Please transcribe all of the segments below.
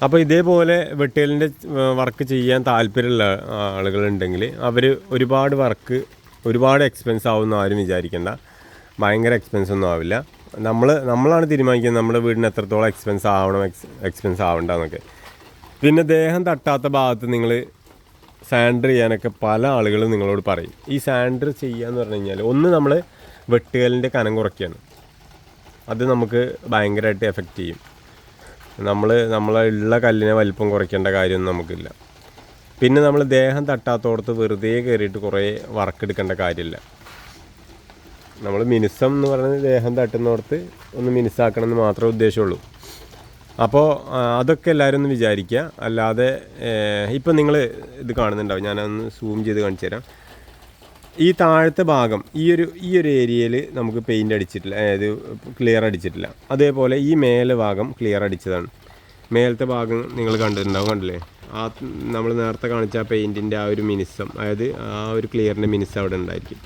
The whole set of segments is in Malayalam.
അപ്പോൾ ഇതേപോലെ വെട്ടുകലിൻ്റെ വർക്ക് ചെയ്യാൻ താല്പര്യമുള്ള ആളുകളുണ്ടെങ്കിൽ അവർ ഒരുപാട് എക്സ്പെൻസ് ആവുമെന്ന് ആരും വിചാരിക്കേണ്ട. ഭയങ്കര എക്സ്പെൻസ് ഒന്നും ആവില്ല. നമ്മളാണ് തീരുമാനിക്കുന്നത് നമ്മുടെ വീടിന് എത്രത്തോളം എക്സ്പെൻസ് ആവണ്ടെന്നൊക്കെ. പിന്നെ ദേഹം തട്ടാത്ത ഭാഗത്ത് നിങ്ങൾ സാൻഡർ ചെയ്യാനൊക്കെ പല ആളുകളും നിങ്ങളോട് പറയും. ഈ സാൻഡർ ചെയ്യാന്ന് പറഞ്ഞു കഴിഞ്ഞാൽ ഒന്ന് നമ്മൾ വെട്ടുകലിൻ്റെ കനം കുറയ്ക്കുകയാണ്. അത് നമുക്ക് ഭയങ്കരമായിട്ട് എഫക്റ്റ് ചെയ്യും. നമ്മളെ കല്ലിനെ വലിപ്പം കുറയ്ക്കേണ്ട കാര്യമൊന്നും നമുക്കില്ല. പിന്നെ നമ്മൾ ദേഹം തട്ടാത്തോടത്ത് വെറുതെ കയറിയിട്ട് കുറേ വർക്ക് എടുക്കേണ്ട കാര്യമില്ല. നമ്മൾ മിനുസം എന്ന് പറയുന്നത് ദേഹം തട്ടുന്നിടത്ത് ഒന്ന് മിനുസാക്കണമെന്ന് മാത്രമേ ഉദ്ദേശമുള്ളൂ. അപ്പോൾ അതൊക്കെ എല്ലാവരും ഒന്ന് വിചാരിക്കുക. അല്ലാതെ ഇപ്പം നിങ്ങൾ ഇത് കാണുന്നുണ്ടാവും, ഞാനൊന്ന് സൂം ചെയ്ത് കാണിച്ചു തരാം. ഈ താഴത്തെ ഭാഗം ഈ ഒരു ഏരിയയിൽ നമുക്ക് പെയിൻ്റ് അടിച്ചിട്ടില്ല, അതായത് ക്ലിയർ അടിച്ചിട്ടില്ല. അതേപോലെ ഈ മേലെ ഭാഗം ക്ലിയർ അടിച്ചതാണ്. മേലത്തെ ഭാഗം നിങ്ങൾ കണ്ടില്ലേ, നമ്മൾ നേരത്തെ കാണിച്ച ആ പെയിൻറ്റിൻ്റെ ആ ഒരു മിനുസം, അതായത് ആ ഒരു ക്ലിയറിൻ്റെ മിനുസം അവിടെ ഉണ്ടായിരിക്കും.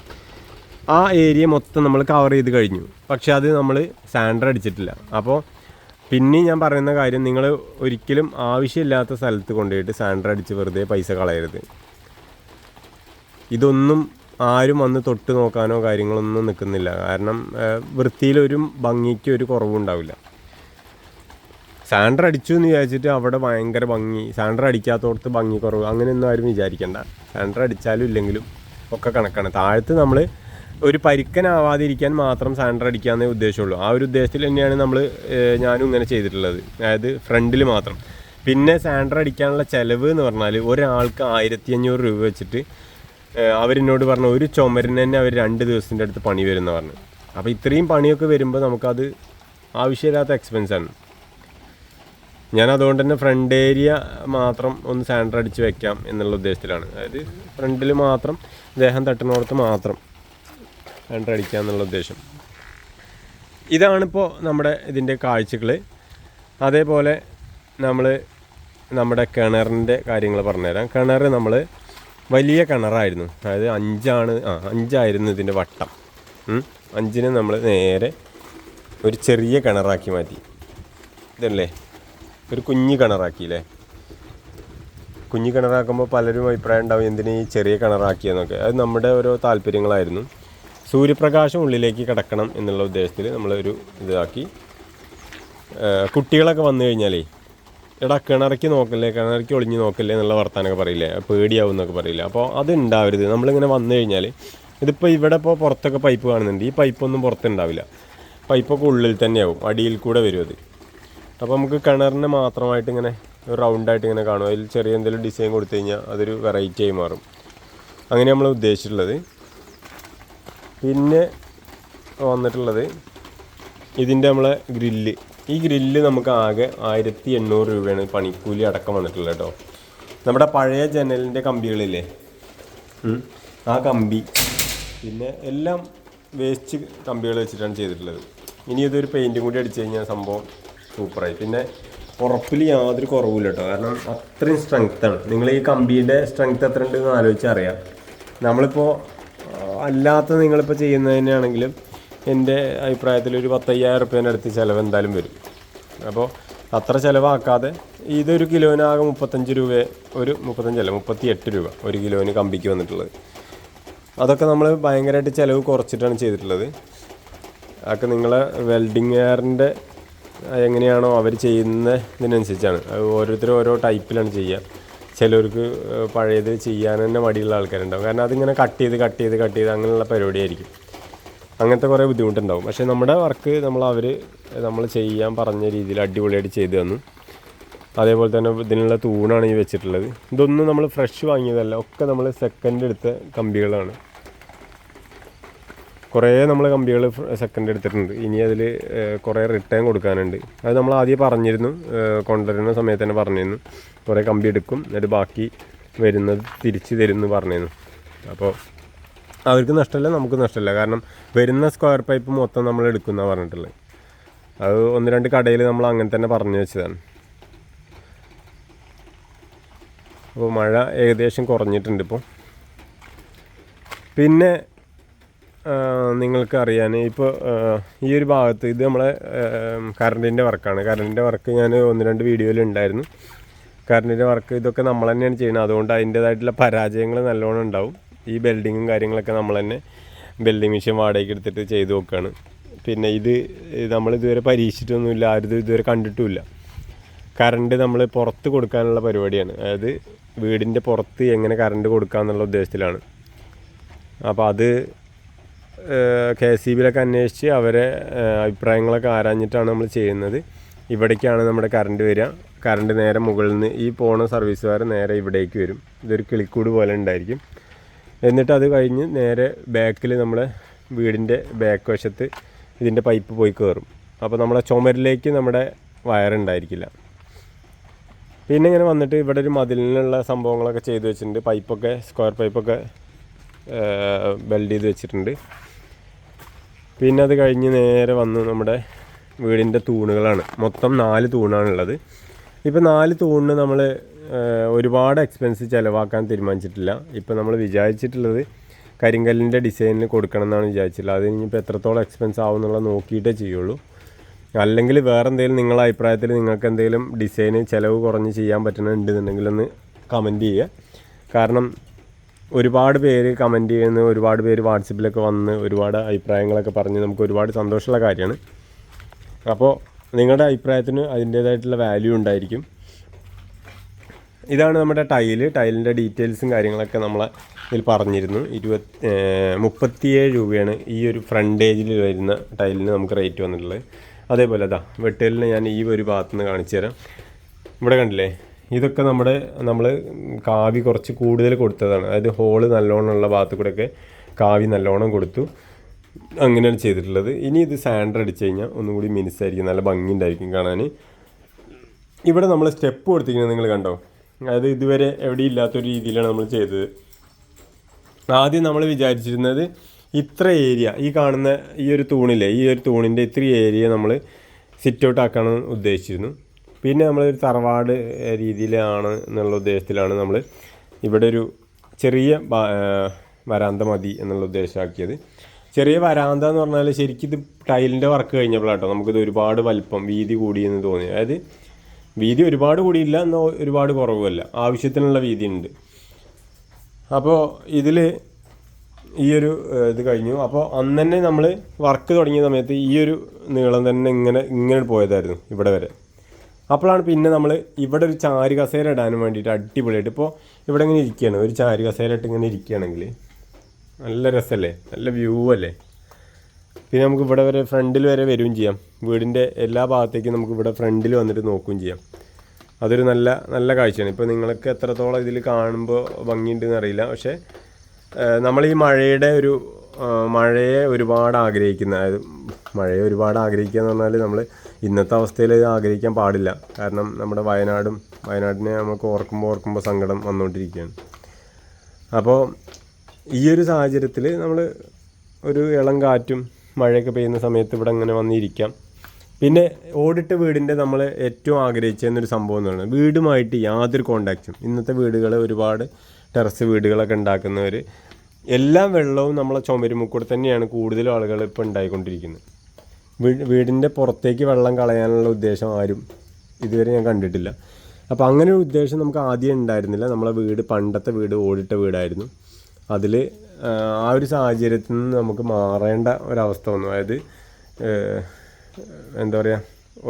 ആ ഏരിയ മൊത്തം നമ്മൾ കവർ ചെയ്ത് കഴിഞ്ഞു. പക്ഷേ അത് നമ്മൾ സാൻഡർ അടിച്ചിട്ടില്ല. അപ്പോൾ പിന്നെയും ഞാൻ പറയുന്ന കാര്യം, നിങ്ങൾ ഒരിക്കലും ആവശ്യമില്ലാത്ത സ്ഥലത്ത് കൊണ്ടുപോയിട്ട് സാൻഡർ അടിച്ച് വെറുതെ പൈസ കളയരുത്. ഇതൊന്നും ആരും വന്ന് തൊട്ട് നോക്കാനോ കാര്യങ്ങളൊന്നും നിൽക്കുന്നില്ല. കാരണം വൃത്തിയിലൊരു ഭംഗിക്ക് ഒരു കുറവുണ്ടാവില്ല. സാൻഡർ അടിച്ചു എന്ന് വിചാരിച്ചിട്ട് അവിടെ ഭയങ്കര ഭംഗി, സാൻഡർ അടിക്കാത്തോടത്ത് ഭംഗി കുറവ്, അങ്ങനെയൊന്നും ആരും വിചാരിക്കേണ്ട. സാൻഡർ അടിച്ചാലും ഇല്ലെങ്കിലും ഒക്കെ കണക്കാണ്. താഴത്ത് നമ്മൾ ഒരു പരിക്കനാവാതിരിക്കാൻ മാത്രം സാൻഡർ അടിക്കാമെന്നേ ഉദ്ദേശമുള്ളൂ. ആ ഒരു ഉദ്ദേശത്തിൽ തന്നെയാണ് ഞാനും ഇങ്ങനെ ചെയ്തിട്ടുള്ളത്, അതായത് ഫ്രണ്ടിൽ മാത്രം. പിന്നെ സാൻഡർ അടിക്കാനുള്ള ചിലവ് എന്ന് പറഞ്ഞാൽ ഒരാൾക്ക് 1500 രൂപ വെച്ചിട്ട് അവരെന്നോട് പറഞ്ഞു, ഒരു ചുമരിന് തന്നെ അവർ 2 ദിവസത്തിൻ്റെ അടുത്ത് പണി വരുമെന്ന് പറഞ്ഞു. അപ്പോൾ ഇത്രയും പണിയൊക്കെ വരുമ്പോൾ നമുക്കത് ആവശ്യമില്ലാത്ത എക്സ്പെൻസാണ്. ഞാൻ അതുകൊണ്ട് തന്നെ ഫ്രണ്ട് ഏരിയ മാത്രം ഒന്ന് സാൻഡർ അടിച്ച് വെക്കാം എന്നുള്ള ഉദ്ദേശത്തിലാണ്. അതായത് ഫ്രണ്ടിൽ മാത്രം ദേഹം തട്ടുന്നിടത്ത് മാത്രം സാൻഡർ അടിക്കുക എന്നുള്ള ഉദ്ദേശം. ഇതാണിപ്പോൾ ഇതിൻ്റെ കാഴ്ചകൾ. അതേപോലെ നമ്മുടെ കിണറിൻ്റെ കാര്യങ്ങൾ പറഞ്ഞുതരാം. കിണർ നമ്മൾ വലിയ കിണറായിരുന്നു, അതായത് 5 ഇതിൻ്റെ വട്ടം. 5 നമ്മൾ നേരെ ഒരു ചെറിയ കിണറാക്കി മാറ്റി. ഇതല്ലേ ഒരു കുഞ്ഞു കിണറാക്കിയില്ലേ. കുഞ്ഞു കിണറാക്കുമ്പോൾ പലരും അഭിപ്രായം ഉണ്ടാവും, എന്തിനാ ഈ ചെറിയ കിണറാക്കിയെന്നൊക്കെ. അത് നമ്മുടെ ഓരോ താല്പര്യങ്ങളായിരുന്നു. സൂര്യപ്രകാശം ഉള്ളിലേക്ക് കിടക്കണം എന്നുള്ള ഉദ്ദേശത്തിൽ നമ്മളൊരു ഇതാക്കി. കുട്ടികളൊക്കെ വന്നു കഴിഞ്ഞാലേ, എടാ കിണറയ്ക്ക് നോക്കല്ലേ, കിണറയ്ക്ക് ഒളിഞ്ഞ് നോക്കല്ലേ എന്നുള്ള വർത്താനൊക്കെ പറയില്ലേ, പേടിയാവും എന്നൊക്കെ പറയില്ല. അപ്പോൾ അതുണ്ടാവരുത്. നമ്മളിങ്ങനെ വന്നു കഴിഞ്ഞാൽ, ഇതിപ്പോൾ ഇവിടെ പുറത്തൊക്കെ പൈപ്പ് കാണുന്നുണ്ട്, ഈ പൈപ്പൊന്നും പുറത്തുണ്ടാവില്ല. പൈപ്പൊക്കെ ഉള്ളിൽ തന്നെയാവും, അടിയിൽ കൂടെ വരും അത്. അപ്പോൾ നമുക്ക് കിണറിനെ മാത്രമായിട്ട് ഇങ്ങനെ ഒരു റൗണ്ടായിട്ട് ഇങ്ങനെ കാണും. അതിൽ ചെറിയ എന്തെങ്കിലും ഡിസൈൻ കൊടുത്തു കഴിഞ്ഞാൽ അതൊരു വെറൈറ്റി ആയി മാറും. അങ്ങനെ നമ്മൾ ഉദ്ദേശിച്ചിട്ടുള്ളത്. പിന്നെ വന്നിട്ടുള്ളത് ഇതിൻ്റെ നമ്മളെ ഗ്രില്ല്. ഈ ഗ്രില്ല് നമുക്ക് ആകെ 1800 രൂപയാണ് പണിക്കൂലി അടക്കം വന്നിട്ടുള്ളത് കേട്ടോ. നമ്മുടെ പഴയ ജനലിൻ്റെ കമ്പികളില്ലേ, ആ കമ്പി, പിന്നെ എല്ലാം വേസ്റ്റ് കമ്പികൾ വെച്ചിട്ടാണ് ചെയ്തിട്ടുള്ളത്. ഇനി ഇതൊരു പെയിൻറ്റും കൂടി അടിച്ചു കഴിഞ്ഞാൽ സംഭവം സൂപ്പറായി. പിന്നെ ഉറപ്പിൽ യാതൊരു കുറവില്ല കേട്ടോ, കാരണം അത്രയും സ്ട്രെങ്ത്താണ്. നിങ്ങൾ ഈ കമ്പിയുടെ സ്ട്രെങ്ത് എത്ര ഉണ്ടെന്ന് ആലോചിച്ചാൽ അറിയാം. നമ്മളിപ്പോൾ അല്ലാത്ത നിങ്ങളിപ്പോൾ ചെയ്യുന്നതിനാണെങ്കിലും എൻ്റെ അഭിപ്രായത്തിൽ ഒരു 10,000 റുപ്യേൻ്റെ അടുത്ത് ചിലവ് എന്തായാലും വരും. അപ്പോൾ അത്ര ചിലവാക്കാതെ ഇതൊരു കിലോനാകെ 35 രൂപ, 38 രൂപ ഒരു കിലോന് കമ്പിക്ക് വന്നിട്ടുള്ളത്. അതൊക്കെ നമ്മൾ ഭയങ്കരമായിട്ട് ചിലവ് കുറച്ചിട്ടാണ് ചെയ്തിട്ടുള്ളത്. അതൊക്കെ നിങ്ങളെ വെൽഡിങ്ങുകാരൻ്റെ എങ്ങനെയാണോ അവർ ചെയ്യുന്നതിനനുസരിച്ചാണ്. ഓരോരുത്തരും ഓരോ ടൈപ്പിലാണ് ചെയ്യുക. ചിലർക്ക് പഴയത് ചെയ്യാൻ തന്നെ മടിയുള്ള ആൾക്കാരുണ്ടാവും. കാരണം അതിങ്ങനെ കട്ട് ചെയ്ത് അങ്ങനെയുള്ള പരിപാടിയായിരിക്കും. അങ്ങനത്തെ കുറേ ബുദ്ധിമുട്ടുണ്ടാവും. പക്ഷേ നമ്മുടെ വർക്ക് നമ്മൾ ചെയ്യാൻ പറഞ്ഞ രീതിയിൽ അടിപൊളിയായിട്ട് ചെയ്തു തന്നു. അതേപോലെ തന്നെ ഇതിനുള്ള തൂണാണ് ഈ വെച്ചിട്ടുള്ളത്. ഇതൊന്നും നമ്മൾ ഫ്രഷ് വാങ്ങിയതല്ല, ഒക്കെ നമ്മൾ സെക്കൻഡ് എടുത്ത കമ്പികളാണ്. കുറേ നമ്മൾ കമ്പികൾ സെക്കൻഡ് എടുത്തിട്ടുണ്ട്. ഇനി അതിൽ കുറേ റിട്ടേൺ കൊടുക്കാനുണ്ട്. അത് നമ്മൾ ആദ്യം പറഞ്ഞിരുന്നു, കൊണ്ടുവരുന്ന സമയത്ത് തന്നെ പറഞ്ഞിരുന്നു കുറേ കമ്പി എടുക്കും, എന്നിട്ട് ബാക്കി വരുന്നത് തിരിച്ച് തരുമെന്ന് പറഞ്ഞിരുന്നു. അപ്പോൾ അവർക്ക് നഷ്ടമില്ല, നമുക്ക് നഷ്ടമില്ല. കാരണം വരുന്ന സ്ക്വയർ പൈപ്പ് മൊത്തം നമ്മൾ എടുക്കുന്നതാണ് പറഞ്ഞിട്ടുള്ളത്. അത് 1-2 കടയിൽ നമ്മൾ അങ്ങനെ തന്നെ പറഞ്ഞു വെച്ചതാണ്. അപ്പോൾ മഴ ഏകദേശം കുറഞ്ഞിട്ടുണ്ട് ഇപ്പോൾ. പിന്നെ നിങ്ങൾക്ക് അറിയാൻ ഇപ്പോൾ ഈ ഒരു ഭാഗത്ത് ഇത് നമ്മളെ കറണ്ടിൻ്റെ വർക്കാണ്. കറണ്ടിൻ്റെ വർക്ക് ഞാൻ 1-2 വീഡിയോയിൽ ഉണ്ടായിരുന്നു. കറണ്ടിൻ്റെ വർക്ക് ഇതൊക്കെ നമ്മൾ തന്നെയാണ് ചെയ്യുന്നത്. അതുകൊണ്ട് അതിൻ്റേതായിട്ടുള്ള പരാജയങ്ങൾ നല്ലോണം ഉണ്ടാവും. ഈ ബെൽഡിങ്ങും കാര്യങ്ങളൊക്കെ നമ്മൾ തന്നെ ബെൽഡിങ് മെഷീൻ വാടകയ്ക്ക് എടുത്തിട്ട് ചെയ്ത് നോക്കുകയാണ്. പിന്നെ ഇത് നമ്മളിതുവരെ പരീക്ഷിച്ചിട്ടൊന്നുമില്ല, ആരും ഇതുവരെ കണ്ടിട്ടുമില്ല. കറണ്ട് നമ്മൾ പുറത്ത് കൊടുക്കാനുള്ള പരിപാടിയാണ്. അതായത് വീടിൻ്റെ പുറത്ത് എങ്ങനെ കറണ്ട് കൊടുക്കാമെന്നുള്ള ഉദ്ദേശത്തിലാണ്. അപ്പോൾ അത് KSEBിലൊക്കെ അന്വേഷിച്ച് അവരെ അഭിപ്രായങ്ങളൊക്കെ ആരാഞ്ഞിട്ടാണ് നമ്മൾ ചെയ്യുന്നത്. ഇവിടേക്കാണ് നമ്മുടെ കറണ്ട് വരിക. കറണ്ട് നേരെ മുകളിൽ നിന്ന് ഈ പോണ സർവീസുകാർ നേരെ ഇവിടേക്ക് വരും. ഇതൊരു കിളിക്കൂട് പോലെ ഉണ്ടായിരിക്കും. എന്നിട്ട് അത് കഴിഞ്ഞ് നേരെ ബാക്കിൽ നമ്മുടെ വീടിൻ്റെ ബാക്ക് വശത്ത് ഇതിൻ്റെ പൈപ്പ് പോയി കയറും. അപ്പോൾ നമ്മളെ ചുമരിലേക്ക് നമ്മുടെ വയറുണ്ടായിരിക്കില്ല. പിന്നെ ഇങ്ങനെ വന്നിട്ട് ഇവിടെ ഒരു മതിലിനുള്ള സംഭവങ്ങളൊക്കെ ചെയ്ത് വെച്ചിട്ടുണ്ട്. പൈപ്പൊക്കെ സ്ക്വയർ പൈപ്പൊക്കെ ബെൽഡ് ചെയ്ത് വെച്ചിട്ടുണ്ട്. പിന്നെ അത് കഴിഞ്ഞ് നേരെ വന്ന് നമ്മുടെ വീടിൻ്റെ തൂണുകളാണ്. മൊത്തം 4 തൂണാണുള്ളത്. ഇപ്പോൾ 4 തൂണിന് നമ്മൾ ഒരുപാട് എക്സ്പെൻസ് ചിലവാക്കാൻ തീരുമാനിച്ചിട്ടില്ല. ഇപ്പോൾ നമ്മൾ വിചാരിച്ചിട്ടുള്ളത് കരിങ്കല്ലിൻ്റെ ഡിസൈനിൽ കൊടുക്കണം എന്നാണ് വിചാരിച്ചിട്ടുള്ളത്. അത് ഇനിയിപ്പോൾ എത്രത്തോളം എക്സ്പെൻസ് ആവും എന്നുള്ളത് നോക്കിയിട്ടേ ചെയ്യുള്ളൂ. അല്ലെങ്കിൽ വേറെ എന്തെങ്കിലും നിങ്ങളുടെ അഭിപ്രായത്തിൽ നിങ്ങൾക്ക് എന്തെങ്കിലും ഡിസൈന് ചിലവ് കുറഞ്ഞ് ചെയ്യാൻ പറ്റുന്നുണ്ടെന്നുണ്ടെങ്കിൽ ഒന്ന് കമൻറ്റ് ചെയ്യുക. കാരണം ഒരുപാട് പേര് കമൻറ്റ് ചെയ്യുന്ന, ഒരുപാട് പേര് വാട്സപ്പിലൊക്കെ വന്ന് ഒരുപാട് അഭിപ്രായങ്ങളൊക്കെ പറഞ്ഞ് നമുക്ക് ഒരുപാട് സന്തോഷമുള്ള കാര്യമാണ്. അപ്പോൾ നിങ്ങളുടെ അഭിപ്രായത്തിന് അതിൻ്റേതായിട്ടുള്ള വാല്യൂ ഉണ്ടായിരിക്കും. ഇതാണ് നമ്മുടെ ടൈലിൻ്റെ ഡീറ്റെയിൽസും കാര്യങ്ങളൊക്കെ നമ്മളെ ഇതിൽ പറഞ്ഞിരുന്നു. 37 രൂപയാണ് ഈ ഒരു ഫ്രണ്ടേജിൽ വരുന്ന ടൈലിന് നമുക്ക് റേറ്റ് വന്നിട്ടുള്ളത്. അതേപോലെ അതാ വെട്ടലിന് ഞാൻ ഈ ഒരു ഭാഗത്ത് നിന്ന് കാണിച്ചു തരാം. ഇവിടെ കണ്ടില്ലേ, ഇതൊക്കെ നമ്മൾ കാവി കുറച്ച് കൂടുതൽ കൊടുത്തതാണ്. അതായത് ഹോള് നല്ലോണമുള്ള ഭാഗത്ത് കൂടെയൊക്കെ കാവി നല്ലോണം കൊടുത്തു. അങ്ങനെയാണ് ചെയ്തിട്ടുള്ളത്. ഇനി ഇത് സാൻഡർ അടിച്ച് കഴിഞ്ഞാൽ ഒന്നും കൂടി മിനുസായിരിക്കും, നല്ല ഭംഗി ഉണ്ടായിരിക്കും കാണാൻ. ഇവിടെ നമ്മൾ സ്റ്റെപ്പ് കൊടുത്തിരിക്കുന്നത് നിങ്ങൾ കണ്ടോ? അതായത് ഇതുവരെ എവിടെയും ഇല്ലാത്തൊരു രീതിയിലാണ് നമ്മൾ ചെയ്തത്. ആദ്യം നമ്മൾ വിചാരിച്ചിരുന്നത് ഇത്ര ഏരിയ, ഈ കാണുന്ന ഈ ഒരു തൂണില്ലേ, ഈ ഒരു തൂണിൻ്റെ ഇത്ര ഏരിയ നമ്മൾ സിറ്റ് ഔട്ട് ആക്കാമെന്ന് ഉദ്ദേശിച്ചിരുന്നു. പിന്നെ നമ്മളൊരു തറവാട് രീതിയിലാണ് എന്നുള്ള ഉദ്ദേശത്തിലാണ് നമ്മൾ ഇവിടെ ഒരു ചെറിയ വരാന്ത മതി എന്നുള്ള ഉദ്ദേശമാക്കിയത്. ചെറിയ വരാന്ത എന്ന് പറഞ്ഞാൽ ശരിക്കും ഇത് ടൈലിൻ്റെ വർക്ക് കഴിഞ്ഞപ്പോഴാട്ടോ നമുക്കിത് ഒരുപാട് വലിപ്പം വീതി കൂടിയെന്ന് തോന്നി. അതായത് വീതി ഒരുപാട് കൂടിയില്ല, എന്നാൽ ഒരുപാട് കുറവുമല്ല, ആവശ്യത്തിനുള്ള വീതി ഉണ്ട്. അപ്പോൾ ഇതിൽ ഈ ഒരു ഇത് കഴിഞ്ഞു. അപ്പോൾ അന്ന് തന്നെ നമ്മൾ വർക്ക് തുടങ്ങിയ സമയത്ത് ഈ ഒരു നീളം തന്നെ ഇങ്ങനെ പോയതായിരുന്നു ഇവിടെ വരെ. അപ്പോഴാണ് പിന്നെ നമ്മൾ ഇവിടെ ഒരു ചാരി കസേര ഇടാനും വേണ്ടിയിട്ട് അടിപൊളിയായിട്ട് ഇപ്പോൾ ഇവിടെ ഇങ്ങനെ ഇരിക്കുകയാണ്. ഒരു ചാരി കസേര ഇട്ട് ഇങ്ങനെ ഇരിക്കുകയാണെങ്കിൽ നല്ല രസമല്ലേ, നല്ല വ്യൂ അല്ലേ. പിന്നെ നമുക്ക് ഇവിടെ വരെ ഫ്രണ്ടിൽ വരെ വരികയും ചെയ്യാം. വീടിൻ്റെ എല്ലാ ഭാഗത്തേക്കും നമുക്ക് ഇവിടെ ഫ്രണ്ടിൽ വന്നിട്ട് നോക്കുകയും ചെയ്യാം. അതൊരു നല്ല നല്ല കാഴ്ചയാണ്. ഇപ്പോൾ നിങ്ങൾക്ക് എത്രത്തോളം ഇതിൽ കാണുമ്പോൾ ഭംഗിയുണ്ടെന്ന് അറിയില്ല. പക്ഷേ നമ്മൾ ഈ മഴയെ ഒരുപാട് ആഗ്രഹിക്കുന്ന, അതായത് മഴയെ ഒരുപാട് ആഗ്രഹിക്കുക എന്ന് പറഞ്ഞാൽ നമ്മൾ ഇന്നത്തെ അവസ്ഥയിൽ ഇത് ആഗ്രഹിക്കാൻ പാടില്ല. കാരണം നമ്മുടെ വയനാടിനെ നമുക്ക് ഓർക്കുമ്പോൾ സങ്കടം വന്നുകൊണ്ടിരിക്കുകയാണ്. അപ്പോൾ ഈ ഒരു സാഹചര്യത്തിൽ നമ്മൾ ഒരു ഇളം കാറ്റും മഴയൊക്കെ പെയ്യുന്ന സമയത്ത് ഇവിടെ ഇങ്ങനെ വന്നിരിക്കാം. പിന്നെ ഓടിട്ട വീടിൻ്റെ നമ്മൾ ഏറ്റവും ആഗ്രഹിച്ചെന്നൊരു സംഭവം എന്ന് പറയുന്നത് വീടുമായിട്ട് യാതൊരു കോണ്ടാക്റ്റും. ഇന്നത്തെ വീടുകൾ ഒരുപാട് ടെറസ് വീടുകളൊക്കെ ഉണ്ടാക്കുന്നവർ എല്ലാ വെള്ളവും നമ്മളെ ചുമരുമുക്കൂടെ തന്നെയാണ് കൂടുതലും ആളുകൾ ഇപ്പോൾ ഉണ്ടായിക്കൊണ്ടിരിക്കുന്നത്. വീടിൻ്റെ പുറത്തേക്ക് വെള്ളം കളയാനുള്ള ഉദ്ദേശം ആരും ഇതുവരെ ഞാൻ കണ്ടിട്ടില്ല. അപ്പോൾ അങ്ങനെ ഒരു ഉദ്ദേശം നമുക്ക് ആദ്യം ഉണ്ടായിരുന്നില്ല. നമ്മളെ പണ്ടത്തെ വീട് ഓടിട്ട വീടായിരുന്നു. അതിൽ ആ ഒരു സാഹചര്യത്തിൽ നിന്ന് നമുക്ക് മാറേണ്ട ഒരവസ്ഥ വന്നു. അതായത് എന്താ പറയുക,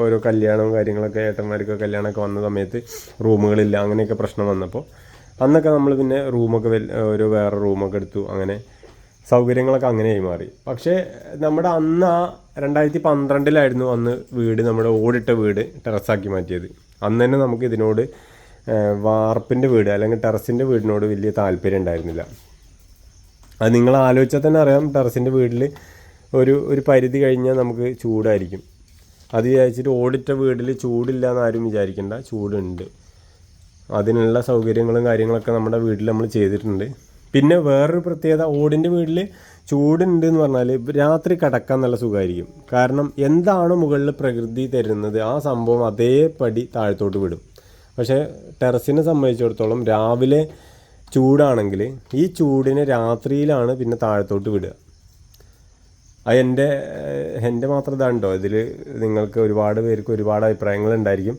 ഓരോ കല്യാണവും കാര്യങ്ങളൊക്കെ ഏട്ടന്മാർക്ക് കല്യാണമൊക്കെ വന്ന സമയത്ത് റൂമുകളില്ല, അങ്ങനെയൊക്കെ പ്രശ്നം വന്നപ്പോൾ അന്നൊക്കെ നമ്മൾ പിന്നെ ഒരു വേറെ റൂമൊക്കെ എടുത്തു. അങ്ങനെ സൗകര്യങ്ങളൊക്കെ അങ്ങനെയായി മാറി. പക്ഷേ നമ്മുടെ അന്ന് ആ 2012 അന്ന് നമ്മുടെ ഓടിട്ട വീട് ടെറസാക്കി മാറ്റിയത്. അന്ന് തന്നെ നമുക്ക് ഇതിനോട് വാർപ്പിൻ്റെ വീട് അല്ലെങ്കിൽ ടെറസിൻ്റെ വീടിനോട് വലിയ താല്പര്യം ഉണ്ടായിരുന്നില്ല. അത് നിങ്ങൾ ആലോചിച്ചാൽ തന്നെ അറിയാം. ടെറസിൻ്റെ വീട്ടിൽ ഒരു പരിധി കഴിഞ്ഞാൽ നമുക്ക് ചൂടായിരിക്കും. അത് വിചാരിച്ചിട്ട് ഓടിട്ട വീട്ടിൽ ചൂടില്ല എന്നാരും വിചാരിക്കേണ്ട, ചൂടുണ്ട്. അതിനുള്ള സൗകര്യങ്ങളും കാര്യങ്ങളൊക്കെ നമ്മുടെ വീട്ടിൽ നമ്മൾ ചെയ്തിട്ടുണ്ട്. പിന്നെ വേറൊരു പ്രത്യേകത, ഓടിൻ്റെ വീട്ടിൽ ചൂടുണ്ട് എന്ന് പറഞ്ഞാൽ രാത്രി കിടക്കാൻ നല്ല സുഖമായിരിക്കും. കാരണം എന്താണോ മുകളിൽ പ്രകൃതി തരുന്നത് ആ സംഭവം അതേപടി താഴത്തോട്ട് വിടും. പക്ഷേ ടെറസിനെ സംബന്ധിച്ചിടത്തോളം രാവിലെ ചൂടാണെങ്കിൽ ഈ ചൂടിനെ രാത്രിയിലാണ് പിന്നെ താഴത്തോട്ട് വിടുക. അത് എൻ്റെ മാത്രം ഇതാണ്ടോ, ഇതിൽ നിങ്ങൾക്ക് ഒരുപാട് പേർക്ക് ഒരുപാട് അഭിപ്രായങ്ങൾ ഉണ്ടായിരിക്കും.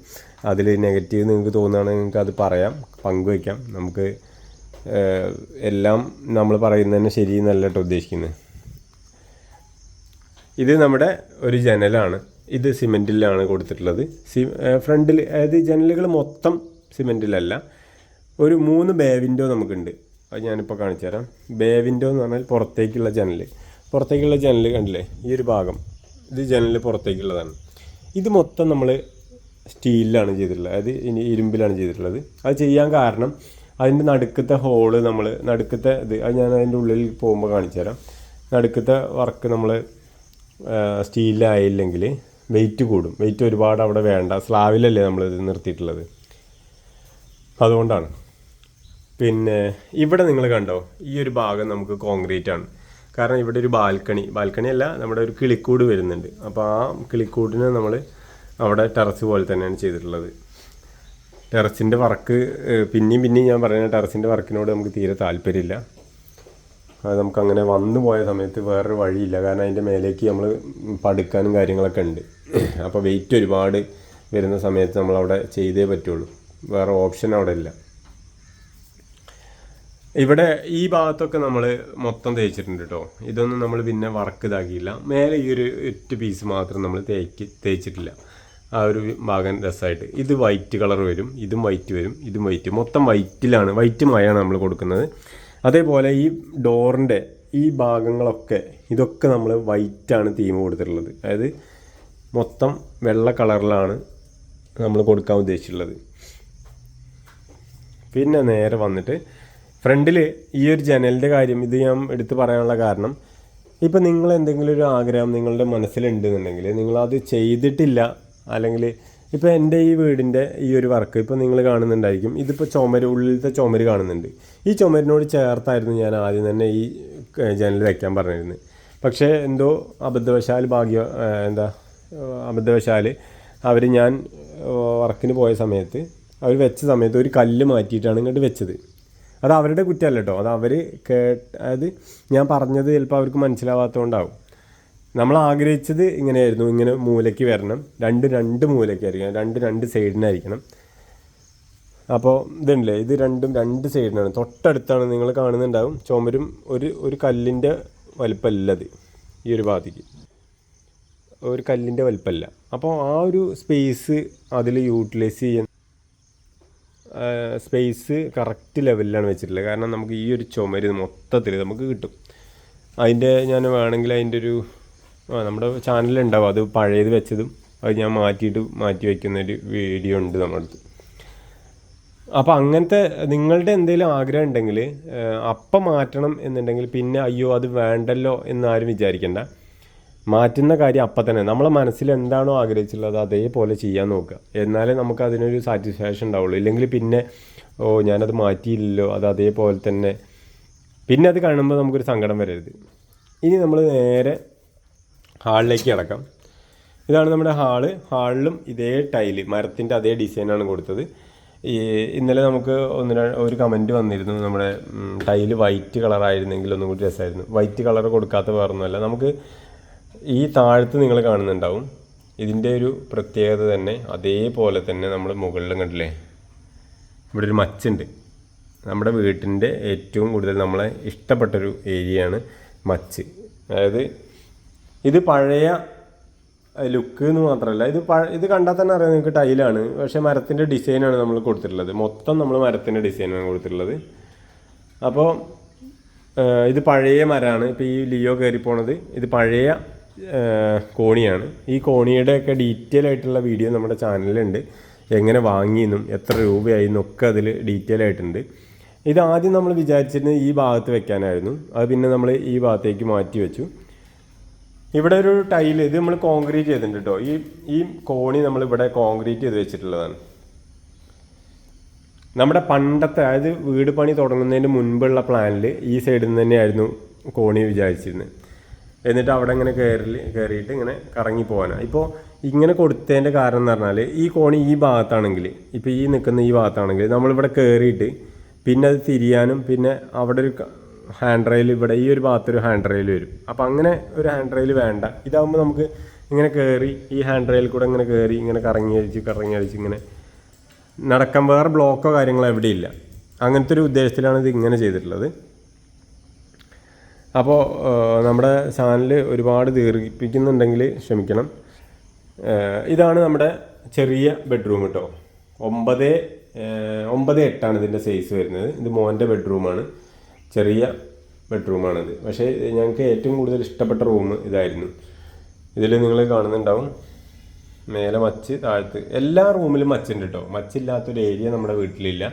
അതിൽ നെഗറ്റീവ് നിങ്ങൾക്ക് തോന്നുകയാണെങ്കിൽ നിങ്ങൾക്ക് അത് പറയാം, പങ്കുവയ്ക്കാം. നമുക്ക് എല്ലാം നമ്മൾ പറയുന്നതന്നെ ശരിയെന്നല്ല കേട്ടോ ഉദ്ദേശിക്കുന്നത്. ഇത് നമ്മുടെ ഒരു ജനലാണ്. ഇത് സിമെൻറ്റിലാണ് കൊടുത്തിട്ടുള്ളത്. ഫ്രണ്ടിൽ, അതായത് ജനലുകൾ മൊത്തം സിമെൻറ്റിലല്ല, ഒരു 3 ബേ വിൻഡോ നമുക്കുണ്ട്. അത് ഞാനിപ്പോൾ കാണിച്ചു തരാം. ബേ വിൻഡോ എന്ന് പറഞ്ഞാൽ പുറത്തേക്കുള്ള ജനൽ കണ്ടില്ലേ, ഈ ഒരു ഭാഗം, ഇത് ജനൽ പുറത്തേക്കുള്ളതാണ്. ഇത് മൊത്തം നമ്മൾ സ്റ്റീലിലാണ് ചെയ്തിട്ടുള്ളത്, അതായത് ഇരുമ്പിലാണ് ചെയ്തിട്ടുള്ളത്. അത് ചെയ്യാൻ കാരണം അതിൻ്റെ നടുക്കത്തെ ഹോള് നടുക്കത്തെ അത് ഞാൻ അതിൻ്റെ ഉള്ളിൽ പോകുമ്പോൾ കാണിച്ചു തരാം. നടുക്കത്തെ വർക്ക് നമ്മൾ സ്റ്റീലിലായില്ലെങ്കിൽ വെയിറ്റ് കൂടും. വെയിറ്റ് ഒരുപാട് അവിടെ വേണ്ട, സ്ലാവിലല്ലേ നമ്മളിത് നിർത്തിയിട്ടുള്ളത്, അതുകൊണ്ടാണ്. പിന്നെ ഇവിടെ നിങ്ങൾ കണ്ടോ, ഈ ഒരു ഭാഗം നമുക്ക് കോൺക്രീറ്റ് ആണ്. കാരണം ഇവിടെ ഒരു ബാൽക്കണി അല്ല, നമ്മുടെ ഒരു കിളിക്കൂട് വരുന്നുണ്ട്. അപ്പോൾ ആ കിളിക്കൂടിനെ നമ്മൾ അവിടെ ടെറസ് പോലെ തന്നെയാണ് ചെയ്തിട്ടുള്ളത്. ടെറസിൻ്റെ വർക്ക് പിന്നെയും ഞാൻ പറയുന്നത്, ടെറസിൻ്റെ വർക്കിനോട് നമുക്ക് തീരെ താല്പര്യമില്ല. അത് നമുക്കങ്ങനെ വന്നു പോയ സമയത്ത് വേറൊരു വഴിയില്ല. കാരണം അതിൻ്റെ മേലേക്ക് നമ്മൾ പടുക്കാനും കാര്യങ്ങളൊക്കെ ഉണ്ട്. അപ്പോൾ വെയിറ്റ് ഒരുപാട് വരുന്ന സമയത്ത് നമ്മളവിടെ ചെയ്തേ പറ്റുള്ളൂ, വേറെ ഓപ്ഷൻ അവിടെ ഇല്ല. ഇവിടെ ഈ ഭാഗത്തൊക്കെ നമ്മൾ മൊത്തം തേച്ചിട്ടുണ്ട് കേട്ടോ. ഇതൊന്നും നമ്മൾ പിന്നെ വർക്ക് ഇതാക്കിയില്ല. മേലെ ഈ ഒരു 8 പീസ് മാത്രം നമ്മൾ തേച്ചിട്ടില്ല. ആ ഒരു ഭാഗം രസമായിട്ട്. ഇത് വൈറ്റ് കളർ വരും, ഇതും വൈറ്റ് വരും, ഇതും വൈറ്റ്, മൊത്തം വൈറ്റിലാണ്, വൈറ്റ് മയാണ് നമ്മൾ കൊടുക്കുന്നത്. അതേപോലെ ഈ ഡോറിൻ്റെ ഈ ഭാഗങ്ങളൊക്കെ ഇതൊക്കെ നമ്മൾ വൈറ്റാണ് തീം കൊടുത്തിട്ടുള്ളത്. അതായത് മൊത്തം വെള്ള കളറിലാണ് നമ്മൾ കൊടുക്കാൻ ഉദ്ദേശിച്ചിട്ടുള്ളത്. പിന്നെ നേരെ വന്നിട്ട് ഫ്രണ്ടിൽ ഈ ഒരു ജനലിൻ്റെ കാര്യം ഇത് ഞാൻ എടുത്ത് പറയാനുള്ള കാരണം, ഇപ്പം നിങ്ങൾ എന്തെങ്കിലും ഒരു ആഗ്രഹം നിങ്ങളുടെ മനസ്സിലുണ്ടെന്നുണ്ടെങ്കിൽ നിങ്ങളത് ചെയ്തിട്ടില്ല, അല്ലെങ്കിൽ ഇപ്പോൾ എൻ്റെ ഈ വീടിൻ്റെ ഈ ഒരു വർക്ക് ഇപ്പോൾ നിങ്ങൾ കാണുന്നുണ്ടായിരിക്കും. ഇതിപ്പോൾ ഉള്ളിലത്തെ ചുമര് കാണുന്നുണ്ട്. ഈ ചുമരിനോട് ചേർത്തായിരുന്നു ഞാൻ ആദ്യം തന്നെ ഈ ജനൽ വയ്ക്കാൻ പറഞ്ഞിരുന്നത്. പക്ഷേ എന്തോ അബദ്ധവശാൽ ഞാൻ വർക്കിന് പോയ സമയത്ത് അവർ വെച്ച സമയത്ത് ഒരു കല്ല് മാറ്റിയിട്ടാണ് ഇങ്ങോട്ട് വെച്ചത്. അത് അവരുടെ കുറ്റമല്ല കേട്ടോ, അത് അവർ അതായത് ഞാൻ പറഞ്ഞത് ചിലപ്പോൾ അവർക്ക് മനസ്സിലാവാത്തതുകൊണ്ടാവും. നമ്മൾ ആഗ്രഹിച്ചത് ഇങ്ങനെയായിരുന്നു, ഇങ്ങനെ മൂലയ്ക്ക് വരണം, രണ്ട് മൂലയ്ക്കായിരിക്കണം, രണ്ട് സൈഡിനായിരിക്കണം. അപ്പോൾ ഇതുണ്ടല്ലേ, ഇത് രണ്ട് സൈഡിനാണ്, തൊട്ടടുത്താണ് നിങ്ങൾ കാണുന്നുണ്ടാവും. ചുമരും ഒരു കല്ലിൻ്റെ വലിപ്പമല്ലത്, ഈ ഒരു ഭാഗത്തേക്ക് ഒരു കല്ലിൻ്റെ വലിപ്പമല്ല. അപ്പോൾ ആ ഒരു സ്പേസ് അതിൽ യൂട്ടിലൈസ് ചെയ്യാൻ സ്പേസ് കറക്റ്റ് ലെവലിലാണ് വെച്ചിട്ടുള്ളത്. കാരണം നമുക്ക് ഈ ഒരു ചുമര് മൊത്തത്തിൽ നമുക്ക് കിട്ടും. ഞാൻ വേണമെങ്കിൽ അതിൻ്റെ ഒരു നമ്മുടെ ചാനലുണ്ടാവും, അത് പഴയത് വെച്ചതും അത് ഞാൻ മാറ്റി വയ്ക്കുന്നൊരു വീഡിയോ ഉണ്ട് നമ്മുടെ അടുത്ത്. അപ്പോൾ അങ്ങനത്തെ നിങ്ങളുടെ എന്തെങ്കിലും ആഗ്രഹം ഉണ്ടെങ്കിൽ അപ്പം മാറ്റണം എന്നുണ്ടെങ്കിൽ പിന്നെ അയ്യോ അത് വേണ്ടല്ലോ എന്നാരും വിചാരിക്കേണ്ട. മാറ്റുന്ന കാര്യം അപ്പം തന്നെ നമ്മളെ മനസ്സിൽ എന്താണോ ആഗ്രഹിച്ചുള്ളത് അതേപോലെ ചെയ്യാൻ നോക്കുക. എന്നാലേ നമുക്ക് അതിനൊരു സാറ്റിസ്ഫാക്ഷൻ ഉണ്ടാവുള്ളൂ. ഇല്ലെങ്കിൽ പിന്നെ ഞാനത് മാറ്റിയില്ലല്ലോ, അത് അതേപോലെ തന്നെ പിന്നെ അത് കാണുമ്പോൾ നമുക്കൊരു സങ്കടം വരരുത്. ഇനി നമ്മൾ നേരെ ഹാളിലേക്ക് കിടക്കാം. ഇതാണ് നമ്മുടെ ഹാളിലും ഇതേ ടൈല് മരത്തിൻ്റെ അതേ ഡിസൈനാണ് കൊടുത്തത്. ഇന്നലെ നമുക്ക് ഒരു കമൻറ്റ് വന്നിരുന്നു, നമ്മുടെ ടൈല് വൈറ്റ് കളറായിരുന്നെങ്കിൽ ഒന്നും കൂടി രസമായിരുന്നു. വൈറ്റ് കളർ കൊടുക്കാത്ത വേറൊന്നുമല്ല, നമുക്ക് ഈ താഴത്ത് നിങ്ങൾ കാണുന്നുണ്ടാവും ഇതിൻ്റെ ഒരു പ്രത്യേകത തന്നെ. അതേപോലെ തന്നെ നമ്മൾ മുകളിലും കണ്ടില്ലേ, ഇവിടെ ഒരു മച്ചുണ്ട്. നമ്മുടെ വീട്ടിൻ്റെ ഏറ്റവും കൂടുതൽ നമ്മളെ ഇഷ്ടപ്പെട്ടൊരു ഏരിയയാണ് മച്ച്. അതായത് ഇത് പഴയ ലുക്ക് എന്ന് മാത്രമല്ല, ഇത് കണ്ടാൽ തന്നെ അറിയാം നിങ്ങൾക്ക് ടൈലാണ്, പക്ഷേ മരത്തിൻ്റെ ഡിസൈനാണ് നമ്മൾ കൊടുത്തിട്ടുള്ളത്. മൊത്തം നമ്മൾ മരത്തിൻ്റെ ഡിസൈനാണ് കൊടുത്തിട്ടുള്ളത്. അപ്പോൾ ഇത് പഴയ മരമാണ്. ഇപ്പോൾ ഈ ലിയോ കയറി പോണത് ഇത് പഴയ കോണിയാണ്. ഈ കോണിയുടെയൊക്കെ ഡീറ്റെയിൽ ആയിട്ടുള്ള വീഡിയോ നമ്മുടെ ചാനലിലുണ്ട്. എങ്ങനെ വാങ്ങിയെന്നും എത്ര രൂപയായി എന്നൊക്കെ അതിൽ ഡീറ്റെയിൽ ആയിട്ടുണ്ട്. ഇത് ആദ്യം നമ്മൾ വിചാരിച്ചിരുന്നത് ഈ ഭാഗത്ത് വെക്കാനായിരുന്നു. അത് പിന്നെ നമ്മൾ ഈ ഭാഗത്തേക്ക് മാറ്റി വെച്ചു. ഇവിടെ ഒരു ടൈല്, ഇത് നമ്മൾ കോൺക്രീറ്റ് ചെയ്തിട്ടുണ്ട് കേട്ടോ. ഈ കോണി നമ്മളിവിടെ കോൺക്രീറ്റ് ചെയ്ത് വെച്ചിട്ടുള്ളതാണ്. നമ്മുടെ പണ്ടത്തെ, അതായത് വീട് പണി തുടങ്ങുന്നതിന് മുൻപുള്ള പ്ലാനിൽ ഈ സൈഡിൽ നിന്ന് തന്നെയായിരുന്നു കോണി വിചാരിച്ചിരുന്നത്. എന്നിട്ട് അവിടെ ഇങ്ങനെ കയറിയിട്ട് ഇങ്ങനെ കറങ്ങി പോകാനാണ്. ഇപ്പോൾ ഇങ്ങനെ കൊടുത്തതിൻ്റെ കാരണം എന്ന് പറഞ്ഞാൽ ഈ കോണി ഈ ഭാഗത്താണെങ്കിൽ, ഇപ്പോൾ ഈ നിൽക്കുന്ന ഈ ഭാഗത്താണെങ്കിൽ നമ്മളിവിടെ കയറിയിട്ട് പിന്നെ അത് തിരിയാനും പിന്നെ അവിടെ ഒരു ഹാൻഡ് റെയിൽ ഇവിടെ ഈ ഒരു ഭാഗത്തൊരു ഹാൻഡ് റെയിൽ വരും. അപ്പോൾ അങ്ങനെ ഒരു ഹാൻഡ് റെയിൽ വേണ്ട. ഇതാകുമ്പോൾ നമുക്ക് ഇങ്ങനെ കയറി ഈ ഹാൻഡ് റെയിൽ കൂടെ ഇങ്ങനെ കയറി ഇങ്ങനെ കറങ്ങി അടിച്ച് ഇങ്ങനെ നടക്കാൻ വേറെ ബ്ലോക്കോ കാര്യങ്ങളോ എവിടെയില്ല. അങ്ങനത്തെ ഒരു ഉദ്ദേശത്തിലാണ് ഇത് ഇങ്ങനെ ചെയ്തിട്ടുള്ളത്. അപ്പോൾ നമ്മുടെ ചാനൽ ഒരുപാട് ദീർഘിപ്പിക്കുന്നുണ്ടെങ്കിൽ ക്ഷമിക്കണം. ഇതാണ് നമ്മുടെ ചെറിയ ബെഡ്റൂം കേട്ടോ. 9:8 ഇതിൻ്റെ സൈസ് വരുന്നത്. ഇത് മോൻ്റെ ബെഡ്റൂമാണ്, ചെറിയ ബെഡ്റൂമാണിത്. പക്ഷേ ഞങ്ങൾക്ക് ഏറ്റവും കൂടുതൽ ഇഷ്ടപ്പെട്ട റൂം ഇതായിരുന്നു. ഇതിൽ നിങ്ങൾ കാണുന്നുണ്ടാവും മേലെ മച്ച്, താഴത്ത് എല്ലാ റൂമിലും മച്ചുണ്ട് കേട്ടോ. മച്ചില്ലാത്തൊരു ഏരിയ നമ്മുടെ വീട്ടിലില്ല.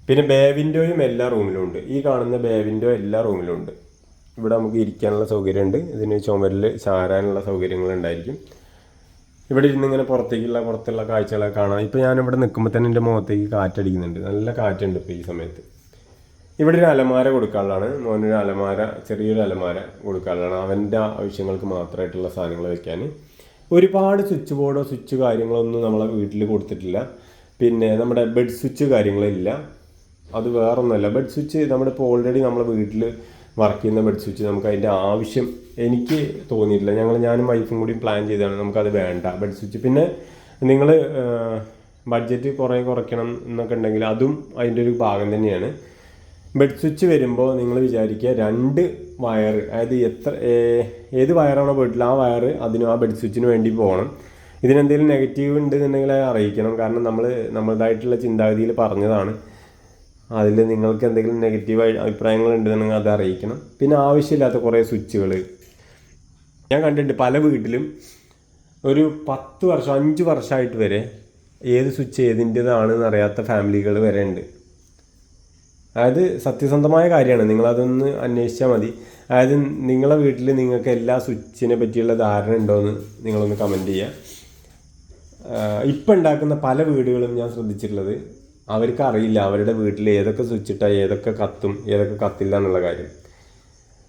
പിന്നെ ബേ വിൻഡോയും എല്ലാ റൂമിലും ഉണ്ട്. ഈ കാണുന്ന ബേ വിൻഡോ എല്ലാ റൂമിലും ഉണ്ട്. ഇവിടെ നമുക്ക് ഇരിക്കാനുള്ള സൗകര്യമുണ്ട്. ഇതിന് ചുമരിൽ ചാരാനുള്ള സൗകര്യങ്ങളുണ്ടായിരിക്കും. ഇവിടെ ഇരുന്നിങ്ങനെ പുറത്തുള്ള കാഴ്ചകളൊക്കെ കാണാം. ഇപ്പോൾ ഞാനിവിടെ നിൽക്കുമ്പോൾ തന്നെ എൻ്റെ മുഖത്തേക്ക് കാറ്റടിക്കുന്നുണ്ട്. നല്ല കാറ്റുണ്ട് ഇപ്പോൾ ഈ സമയത്ത്. ഇവിടെ ഒരു അലമാര കൊടുക്കാനുള്ളതാണ്. മോനൊരു അലമാര, ചെറിയൊരു അലമാര കൊടുക്കാനുള്ളതാണ്. അവൻ്റെ ആവശ്യങ്ങൾക്ക് മാത്രമായിട്ടുള്ള സാധനങ്ങൾ വെക്കാൻ. ഒരുപാട് സ്വിച്ച് ബോർഡോ സ്വിച്ച് കാര്യങ്ങളൊന്നും നമ്മളെ വീട്ടിൽ കൊടുത്തിട്ടില്ല. പിന്നെ നമ്മുടെ ബെഡ് സ്വിച്ച് കാര്യങ്ങളില്ല. അത് വേറൊന്നുമല്ല. ബെഡ് സ്വിച്ച് നമ്മുടെ ഇപ്പോൾ ഓൾറെഡി നമ്മളെ വീട്ടിൽ വർക്ക് ചെയ്യുന്ന ബെഡ് സ്വിച്ച് നമുക്ക് അതിൻ്റെ ആവശ്യം എനിക്ക് തോന്നിയിട്ടില്ല. ഞാനും വൈഫും കൂടി പ്ലാൻ ചെയ്തതാണ് നമുക്കത് വേണ്ട ബെഡ് സ്വിച്ച്. പിന്നെ നിങ്ങൾ ബഡ്ജറ്റ് കുറയ്ക്കണം എന്നൊക്കെ ഉണ്ടെങ്കിൽ അതും അതിൻ്റെ ഒരു ഭാഗം തന്നെയാണ്. ബെഡ് സ്വിച്ച് വരുമ്പോൾ നിങ്ങൾ വിചാരിക്കുക 2 വയർ, അതായത് ഏത് വയറാണോ വീട്ടിൽ ആ വയർ ആ ബെഡ് സ്വിച്ചിന് വേണ്ടി പോകണം. ഇതിനെന്തെങ്കിലും നെഗറ്റീവ് ഉണ്ടെന്നുണ്ടെങ്കിൽ അറിയിക്കണം. കാരണം നമ്മളതായിട്ടുള്ള ചിന്താഗതിയിൽ പറഞ്ഞതാണ്. അതിൽ നിങ്ങൾക്ക് എന്തെങ്കിലും നെഗറ്റീവ് അഭിപ്രായങ്ങൾ ഉണ്ടെന്നുണ്ടെങ്കിൽ അത് അറിയിക്കണം. പിന്നെ ആവശ്യമില്ലാത്ത കുറേ സ്വിച്ചുകൾ ഞാൻ കണ്ടിട്ടുണ്ട് പല വീട്ടിലും. ഒരു 10 വർഷം 5 വർഷമായിട്ട് വരെ ഏത് സ്വിച്ച് ഏതിൻ്റെതാണെന്ന് അറിയാത്ത ഫാമിലികൾ വരെ ഉണ്ട്. അതായത് സത്യസന്ധമായ കാര്യമാണ്, നിങ്ങളതൊന്ന് അന്വേഷിച്ചാൽ മതി. അതായത് നിങ്ങളെ വീട്ടിൽ നിങ്ങൾക്ക് എല്ലാ സ്വിച്ചിനെ പറ്റിയുള്ള ധാരണ ഉണ്ടോയെന്ന് നിങ്ങളൊന്ന് കമൻറ്റ് ചെയ്യുക. ഇപ്പം ഉണ്ടാക്കുന്ന പല വീടുകളും ഞാൻ ശ്രദ്ധിച്ചിട്ടുള്ളത് അവർക്ക് അറിയില്ല അവരുടെ വീട്ടിൽ ഏതൊക്കെ സ്വിച്ച് ഇട്ടാൽ ഏതൊക്കെ കത്തും ഏതൊക്കെ കത്തില്ല എന്നുള്ള കാര്യം.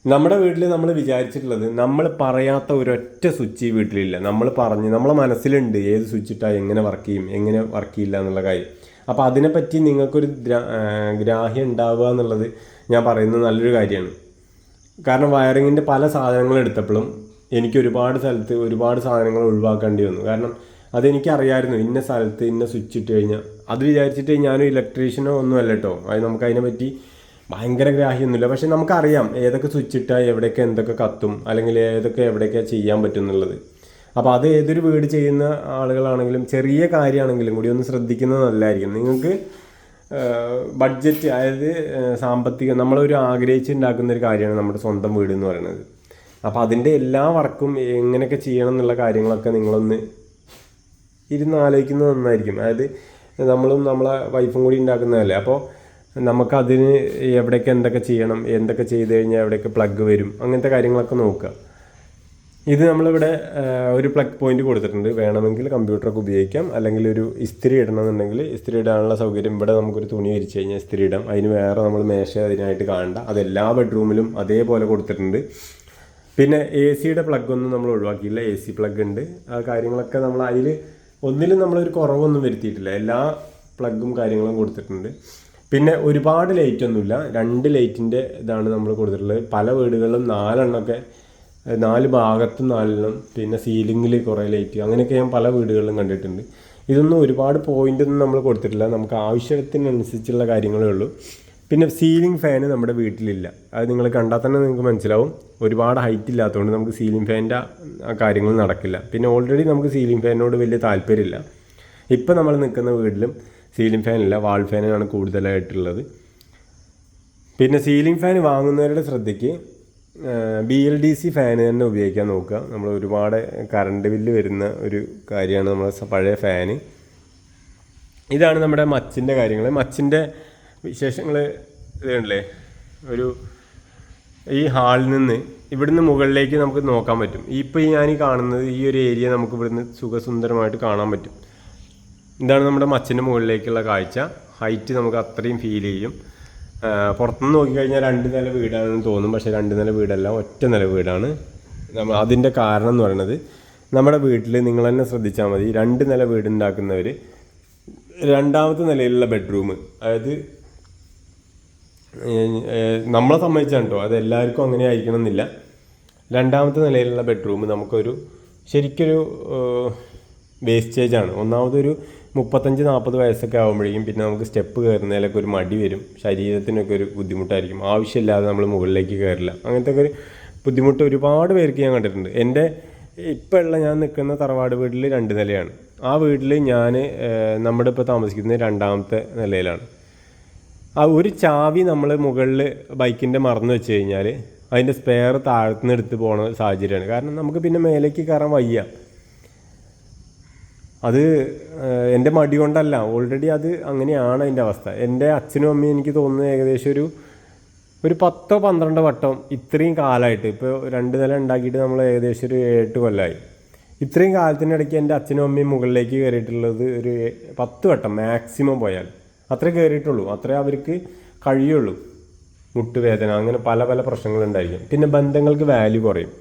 നമ്മുടെ വീട്ടിൽ നമ്മൾ വിചാരിച്ചിട്ടുള്ളത് നമ്മൾ പറയാത്ത ഒരൊറ്റ സ്വിച്ച് ഈ വീട്ടിലില്ല. നമ്മളെ മനസ്സിലുണ്ട് ഏത് സ്വിച്ച് ഇട്ടാൽ എങ്ങനെ വർക്ക് ചെയ്യും എങ്ങനെ വർക്ക് ചെയ്യില്ല എന്നുള്ള കാര്യം. അപ്പോൾ അതിനെപ്പറ്റി നിങ്ങൾക്കൊരു ഗ്രാഹ്യം ഉണ്ടാവുക എന്നുള്ളത് ഞാൻ പറയുന്നത് നല്ലൊരു കാര്യമാണ്. കാരണം വയറിങ്ങിൻ്റെ പല സാധനങ്ങൾ എടുത്തപ്പോഴും എനിക്ക് ഒരുപാട് സ്ഥലത്ത് ഒരുപാട് സാധനങ്ങൾ ഒഴിവാക്കേണ്ടി വന്നു. കാരണം അതെനിക്കറിയായിരുന്നു ഇന്ന സ്ഥലത്ത് ഇന്ന സ്വിച്ച് ഇട്ട് കഴിഞ്ഞാൽ. അത് വിചാരിച്ചിട്ട് ഞാനും ഇലക്ട്രീഷ്യനോ ഒന്നും അല്ല കേട്ടോ. അത് നമുക്കതിനെപ്പറ്റി ഭയങ്കര ഗ്രാഹ്യമൊന്നുമില്ല. പക്ഷെ നമുക്കറിയാം ഏതൊക്കെ സ്വിച്ച് ഇട്ടാൽ എവിടെയൊക്കെ എന്തൊക്കെ കത്തും അല്ലെങ്കിൽ ഏതൊക്കെ എവിടെയൊക്കെ ചെയ്യാൻ പറ്റും എന്നുള്ളത്. അപ്പോൾ അത് ഏതൊരു വീട് ചെയ്യുന്ന ആളുകളാണെങ്കിലും ചെറിയ കാര്യമാണെങ്കിലും കൂടി ഒന്ന് ശ്രദ്ധിക്കുന്നത് നല്ലതായിരിക്കും. നിങ്ങൾക്ക് ബഡ്ജറ്റ്, അതായത് സാമ്പത്തികം, നമ്മളൊരു ആഗ്രഹിച്ചുണ്ടാക്കുന്ന ഒരു കാര്യമാണ് നമ്മുടെ സ്വന്തം വീട് എന്ന് പറയുന്നത്. അപ്പോൾ അതിൻ്റെ എല്ലാ വർക്കും എങ്ങനെയൊക്കെ ചെയ്യണം എന്നുള്ള കാര്യങ്ങളൊക്കെ നിങ്ങളൊന്ന് ഇരുന്ന് ആലോചിക്കുന്നത് നന്നായിരിക്കും. അതായത് നമ്മളും നമ്മളെ വൈഫും കൂടി ഉണ്ടാക്കുന്നതല്ലേ. അപ്പോൾ നമുക്കതിന് എവിടെയൊക്കെ എന്തൊക്കെ ചെയ്യണം, എന്തൊക്കെ ചെയ്ത് കഴിഞ്ഞാൽ എവിടെയൊക്കെ പ്ലഗ് വരും, അങ്ങനത്തെ കാര്യങ്ങളൊക്കെ നോക്കുക. ഇത് നമ്മളിവിടെ ഒരു പ്ലഗ് പോയിന്റ് കൊടുത്തിട്ടുണ്ട്. വേണമെങ്കിൽ കമ്പ്യൂട്ടറൊക്കെ ഉപയോഗിക്കാം. അല്ലെങ്കിൽ ഒരു ഇസ്തിരി ഇടണമെന്നുണ്ടെങ്കിൽ ഇസ്തിരി ഇടാനുള്ള സൗകര്യം ഇവിടെ നമുക്കൊരു തുണി വിരിച്ച് കഴിഞ്ഞാൽ ഇസ്തിരി ഇടാം. അതിന് വേറെ നമ്മൾ മേശ അതിനായിട്ട് കാണണ്ട. അതെല്ലാ ബെഡ്റൂമിലും അതേപോലെ കൊടുത്തിട്ടുണ്ട്. പിന്നെ AC-യുടെ പ്ലഗൊന്നും നമ്മൾ ഒഴിവാക്കിയില്ല. AC പ്ലഗ് ഉണ്ട്. ആ കാര്യങ്ങളൊക്കെ നമ്മൾ ഒന്നിലും നമ്മളൊരു കുറവൊന്നും വരുത്തിയിട്ടില്ല. എല്ലാ പ്ലഗും കാര്യങ്ങളും കൊടുത്തിട്ടുണ്ട്. പിന്നെ ഒരുപാട് ലൈറ്റൊന്നുമില്ല. 2 ലൈറ്റിൻ്റെ ഇതാണ് നമ്മൾ കൊടുത്തിട്ടുള്ളത്. പല വീടുകളിലും 4 എണ്ണമൊക്കെ, 4 ഭാഗത്തും 4 എണ്ണം, പിന്നെ സീലിങ്ങിൽ കുറേ ലൈറ്റ്, അങ്ങനെയൊക്കെ ഞാൻ പല വീടുകളിലും കണ്ടിട്ടുണ്ട്. ഇതൊന്നും ഒരുപാട് പോയിൻ്റൊന്നും നമ്മൾ കൊടുത്തിട്ടില്ല. നമുക്ക് ആവശ്യത്തിനനുസരിച്ചുള്ള കാര്യങ്ങളേ ഉള്ളൂ. പിന്നെ സീലിംഗ് ഫാന് നമ്മുടെ വീട്ടിലില്ല. അത് നിങ്ങൾ കണ്ടാൽ തന്നെ നിങ്ങൾക്ക് മനസ്സിലാവും. ഒരുപാട് ഹൈറ്റ് ഇല്ലാത്തതുകൊണ്ട് നമുക്ക് സീലിംഗ് ഫാനിൻ്റെ കാര്യങ്ങൾ നടക്കില്ല. പിന്നെ ഓൾറെഡി നമുക്ക് സീലിംഗ് ഫാനിനോട് വലിയ താല്പര്യമില്ല. ഇപ്പം നമ്മൾ നിൽക്കുന്ന വീട്ടിലും സീലിംഗ് ഫാനില്ല, വാൾ ഫാനാണ് കൂടുതലായിട്ടുള്ളത്. പിന്നെ സീലിംഗ് ഫാൻ വാങ്ങുന്നവരുടെ ശ്രദ്ധയ്ക്ക് BLDC ഫാന് തന്നെ ഉപയോഗിക്കാൻ നോക്കുക. നമ്മൾ ഒരുപാട് കറണ്ട് ബില്ല് വരുന്ന ഒരു കാര്യമാണ് നമ്മളെ പഴയ ഫാന്. ഇതാണ് നമ്മുടെ മച്ചിൻ്റെ കാര്യങ്ങൾ. മച്ചിൻ്റെ വിശേഷങ്ങൾ ഇതുണ്ടല്ലേ. ഈ ഹാളിൽ നിന്ന് ഇവിടുന്ന് മുകളിലേക്ക് നമുക്ക് നോക്കാൻ പറ്റും. ഇപ്പോൾ ഞാൻ കാണുന്നത് ഈ ഒരു ഏരിയ നമുക്ക് ഇവിടുന്ന് സുഖസുന്ദരമായിട്ട് കാണാൻ പറ്റും. ഇതാണ് നമ്മുടെ മച്ചിൻ്റെ മുകളിലേക്കുള്ള കാഴ്ച. ഹൈറ്റ് നമുക്ക് അത്രയും ഫീൽ ചെയ്യും. പുറത്തുനിന്ന് നോക്കിക്കഴിഞ്ഞാൽ 2 നില വീടാണെന്ന് തോന്നും. പക്ഷേ 2 നില വീടല്ല, ഒറ്റ നില വീടാണ്. അതിൻ്റെ കാരണം എന്ന് പറയുന്നത് നമ്മുടെ വീട്ടിൽ നിങ്ങൾ തന്നെ ശ്രദ്ധിച്ചാൽ മതി. 2 നില വീടുണ്ടാക്കുന്നവർ 2ാമത്തെ നിലയിലുള്ള ബെഡ്റൂം, അതായത് നമ്മളെ സംബന്ധിച്ചാണ് കേട്ടോ, അത് എല്ലാവർക്കും അങ്ങനെ ആയിരിക്കണം എന്നില്ല. രണ്ടാമത്തെ നിലയിലുള്ള ബെഡ്റൂം നമുക്കൊരു ശരിക്കൊരു വേസ്റ്റേജാണ്. ഒന്നാമതൊരു 35-40 വയസ്സൊക്കെ ആകുമ്പോഴേക്കും പിന്നെ നമുക്ക് സ്റ്റെപ്പ് കയറുന്നതിലൊക്കെ ഒരു മടി വരും, ശരീരത്തിനൊക്കെ ഒരു ബുദ്ധിമുട്ടായിരിക്കും. ആവശ്യമില്ലാതെ നമ്മൾ മുകളിലേക്ക് കയറില്ല. അങ്ങനത്തെ ഒക്കെ ഒരു ബുദ്ധിമുട്ട് ഒരുപാട് പേർക്ക് ഞാൻ കണ്ടിട്ടുണ്ട്. എൻ്റെ ഇപ്പോൾ ഉള്ള ഞാൻ നിൽക്കുന്ന തറവാട് വീട്ടിൽ 2 നിലയാണ്. ആ വീട്ടിൽ ഞാൻ നമ്മുടെ ഇപ്പോൾ താമസിക്കുന്നത് 2ാമത്തെ നിലയിലാണ്. ആ ഒരു ചാവി നമ്മൾ മുകളിൽ ബൈക്കിൻ്റെ മറന്നു വെച്ച് കഴിഞ്ഞാൽ അതിൻ്റെ സ്പെയർ താഴ്ത്തുനിന്ന് എടുത്ത് പോകുന്ന സാഹചര്യമാണ്. കാരണം നമുക്ക് പിന്നെ മേലേക്ക് കയറാൻ വയ്യ. അത് എൻ്റെ മടി കൊണ്ടല്ല, ഓൾറെഡി അത് അങ്ങനെയാണ് അതിൻ്റെ അവസ്ഥ. എൻ്റെ അച്ഛനും അമ്മയും എനിക്ക് തോന്നുന്നത് ഏകദേശം ഒരു 10-12 വട്ടം ഇത്രയും കാലമായിട്ട്, ഇപ്പോൾ 2 നില ഉണ്ടാക്കിയിട്ട് നമ്മൾ ഏകദേശം ഒരു 8 കൊല്ലമായി. ഇത്രയും കാലത്തിനിടയ്ക്ക് എൻ്റെ അച്ഛനും അമ്മയും മുകളിലേക്ക് കയറിയിട്ടുള്ളത് ഒരു 10 വട്ടം മാക്സിമം പോയാൽ. അത്രേ കയറിയിട്ടുള്ളൂ, അത്രേ അവർക്ക് കഴിയുള്ളൂ. മുട്ടുവേദന അങ്ങനെ പല പല പ്രശ്നങ്ങളുണ്ടായിരിക്കും. പിന്നെ ബന്ധങ്ങൾക്ക് വാല്യൂ കുറയും.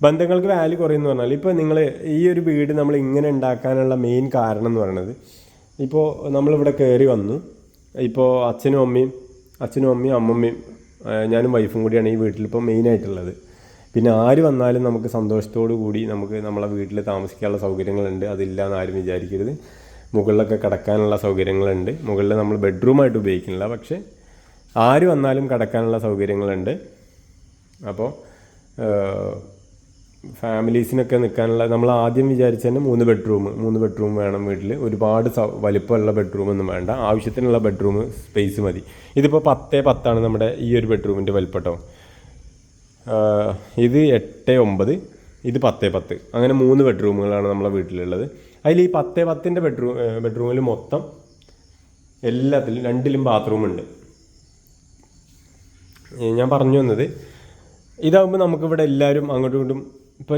ബന്ധങ്ങൾക്ക് വാല്യൂ കുറയുമെന്ന് പറഞ്ഞാൽ ഇപ്പോൾ നിങ്ങൾ ഈ ഒരു വീട് നമ്മൾ ഇങ്ങനെ ഉണ്ടാക്കാനുള്ള മെയിൻ കാരണം എന്ന് പറയുന്നത്, ഇപ്പോൾ നമ്മളിവിടെ കയറി വന്നു, ഇപ്പോൾ അച്ഛനും അമ്മയും അമ്മമ്മയും ഞാനും വൈഫും കൂടിയാണ് ഈ വീട്ടിലിപ്പോൾ മെയിനായിട്ടുള്ളത്. പിന്നെ ആര് വന്നാലും നമുക്ക് സന്തോഷത്തോടു കൂടി നമുക്ക് നമ്മളെ വീട്ടിൽ താമസിക്കാനുള്ള സൗകര്യങ്ങളുണ്ട്. അതില്ല എന്ന് ആരും വിചാരിക്കരുത്. മുകളിലൊക്കെ കിടക്കാനുള്ള സൗകര്യങ്ങളുണ്ട്. മുകളിൽ നമ്മൾ ബെഡ്റൂമായിട്ട് ഉപയോഗിക്കുന്നില്ല, പക്ഷേ ആര് വന്നാലും കിടക്കാനുള്ള സൗകര്യങ്ങളുണ്ട്. അപ്പോൾ ഫാമിലീസിനൊക്കെ നിൽക്കാനുള്ള, നമ്മൾ ആദ്യം വിചാരിച്ച തന്നെ 3 ബെഡ്റൂം വേണം വീട്ടിൽ. ഒരുപാട് വലിപ്പമുള്ള ബെഡ്റൂമൊന്നും വേണ്ട, ആവശ്യത്തിനുള്ള ബെഡ്റൂം സ്പേസ് മതി. ഇതിപ്പോൾ 10-10 നമ്മുടെ ഈ ഒരു ബെഡ്റൂമിൻ്റെ വലിപ്പട്ടോ. ഇത് 8-9, ഇത് 10-10, അങ്ങനെ 3 ബെഡ്റൂമുകളാണ് നമ്മളെ വീട്ടിലുള്ളത്. അതിൽ ഈ 10-10ൻ്റെ ബെഡ്റൂമിൽ മൊത്തം എല്ലാത്തിലും 2ലും ബാത്റൂമുണ്ട്. ഞാൻ പറഞ്ഞു വന്നത്, ഇതാകുമ്പോൾ നമുക്കിവിടെ എല്ലാവരും അങ്ങോട്ടും ഇങ്ങോട്ടും, ഇപ്പോൾ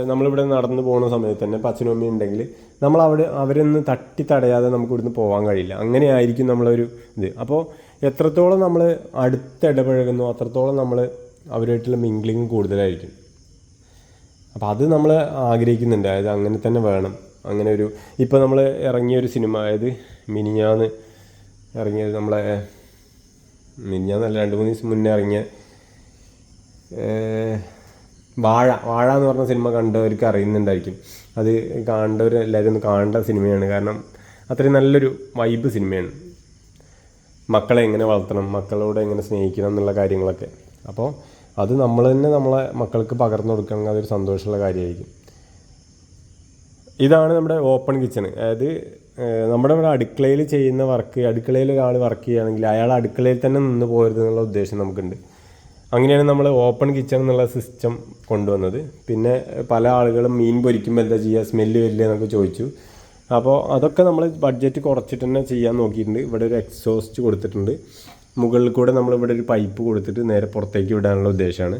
നമ്മളിവിടെ നടന്നു പോകുന്ന സമയത്ത് തന്നെ ഇപ്പോൾ അച്ഛനും അമ്മയും ഉണ്ടെങ്കിൽ അവരൊന്ന് തട്ടി തടയാതെ നമുക്ക് ഇവിടുന്ന് പോകാൻ കഴിയില്ല. അങ്ങനെയായിരിക്കും നമ്മളൊരു ഇത്. അപ്പോൾ എത്രത്തോളം നമ്മൾ അടുത്തിടപഴകുന്നു അത്രത്തോളം നമ്മൾ അവരുമായിട്ടുള്ള മിംഗ്ലിങ് കൂടുതലായിരിക്കും. അപ്പോൾ അത് നമ്മൾ ആഗ്രഹിക്കുന്നുണ്ട്. അതായത് അങ്ങനെ തന്നെ വേണം. അങ്ങനെ ഒരു, ഇപ്പോൾ നമ്മൾ ഇറങ്ങിയൊരു സിനിമ, അതായത് മിനിഞ്ഞാന്ന് ഇറങ്ങിയത്, മിനിഞ്ഞാന്നല്ല 2-3 ദിവസം മുന്നേ ഇറങ്ങിയ വാഴ എന്ന് പറഞ്ഞ സിനിമ കണ്ടവർക്ക് അറിയുന്നുണ്ടായിരിക്കും. അത് കാണേണ്ടവർ എല്ലാവരും ഒന്ന് കാണേണ്ട സിനിമയാണ്. കാരണം അത്രയും നല്ലൊരു വൈബ് സിനിമയാണ്. മക്കളെ എങ്ങനെ വളർത്തണം, മക്കളോട് എങ്ങനെ സ്നേഹിക്കണം എന്നുള്ള കാര്യങ്ങളൊക്കെ. അപ്പോൾ അത് നമ്മൾ തന്നെ നമ്മളെ മക്കൾക്ക് പകർന്നു കൊടുക്കണമെങ്കിൽ അതൊരു സന്തോഷമുള്ള കാര്യമായിരിക്കും. ഇതാണ് നമ്മുടെ ഓപ്പൺ കിച്ചണ്. അതായത് നമ്മുടെ ഇവിടെ അടുക്കളയിൽ ചെയ്യുന്ന വർക്ക്, അടുക്കളയിൽ ഒരാൾ വർക്ക് ചെയ്യുകയാണെങ്കിൽ അയാൾ അടുക്കളയിൽ തന്നെ നിന്ന് പോകരുത് എന്നുള്ള ഉദ്ദേശം നമുക്കുണ്ട്. അങ്ങനെയാണ് നമ്മൾ ഓപ്പൺ കിച്ചൺ എന്നുള്ള സിസ്റ്റം കൊണ്ടുവന്നത്. പിന്നെ പല ആളുകളും മീൻ പൊരിക്കുമ്പോൾ എന്താ ചെയ്യുക, സ്മെല്ല് വരില്ല എന്നൊക്കെ ചോദിച്ചു. അപ്പോൾ അതൊക്കെ നമ്മൾ ബഡ്ജറ്റ് കുറച്ചിട്ട് തന്നെ ചെയ്യാൻ നോക്കിയിട്ടുണ്ട്. ഇവിടെ ഒരു എക്സോസ്റ്റ് കൊടുത്തിട്ടുണ്ട്. മുകളിൽ കൂടെ നമ്മളിവിടെ ഒരു പൈപ്പ് കൊടുത്തിട്ട് നേരെ പുറത്തേക്ക് വിടാനുള്ള ഉദ്ദേശമാണ്.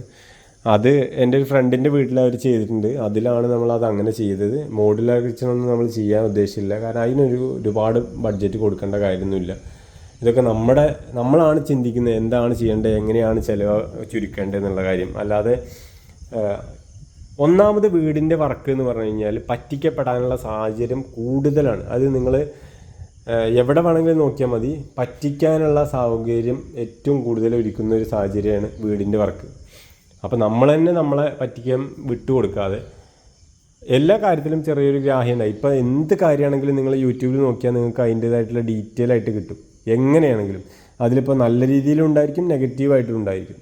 അത് എൻ്റെ ഒരു ഫ്രണ്ടിൻ്റെ വീട്ടിൽ അവർ ചെയ്തിട്ടുണ്ട്. അതിലാണ് നമ്മളത് അങ്ങനെ ചെയ്തത്. മോഡുലാർ കിച്ചണൊന്നും നമ്മൾ ചെയ്യാൻ ഉദ്ദേശിച്ചില്ല. കാരണം ഒരുപാട് ബഡ്ജറ്റ് കൊടുക്കേണ്ട കാര്യമൊന്നുമില്ല. ഇതൊക്കെ നമ്മളാണ് ചിന്തിക്കുന്നത് എന്താണ് ചെയ്യേണ്ടത്, എങ്ങനെയാണ് ചിലവ് ചുരുക്കേണ്ടത് എന്നുള്ള കാര്യം. അല്ലാതെ ഒന്നാമത് വീടിൻ്റെ വർക്ക് എന്ന് പറഞ്ഞു കഴിഞ്ഞാൽ പറ്റിക്കപ്പെടാനുള്ള സാഹചര്യം കൂടുതലാണ്. അത് നിങ്ങൾ എവിടെ വേണമെങ്കിലും നോക്കിയാൽ മതി, പറ്റിക്കാനുള്ള സൗകര്യം ഏറ്റവും കൂടുതൽ ഒരുക്കുന്ന ഒരു സാഹചര്യമാണ് വീടിൻ്റെ വർക്ക്. അപ്പോൾ നമ്മൾ തന്നെ നമ്മളെ പറ്റിക്കാൻ വിട്ടുകൊടുക്കാതെ എല്ലാ കാര്യത്തിലും ചെറിയൊരു ഗ്രാഹ്യം ഉണ്ടായി. ഇപ്പോൾ എന്ത് കാര്യമാണെങ്കിലും നിങ്ങൾ യൂട്യൂബിൽ നോക്കിയാൽ നിങ്ങൾക്ക് അതിൻ്റേതായിട്ടുള്ള ഡീറ്റെയിൽ ആയിട്ട് കിട്ടും. എങ്ങനെയാണെങ്കിലും അതിലിപ്പോൾ നല്ല രീതിയിലും ഉണ്ടായിരിക്കും, നെഗറ്റീവായിട്ടും ഉണ്ടായിരിക്കും.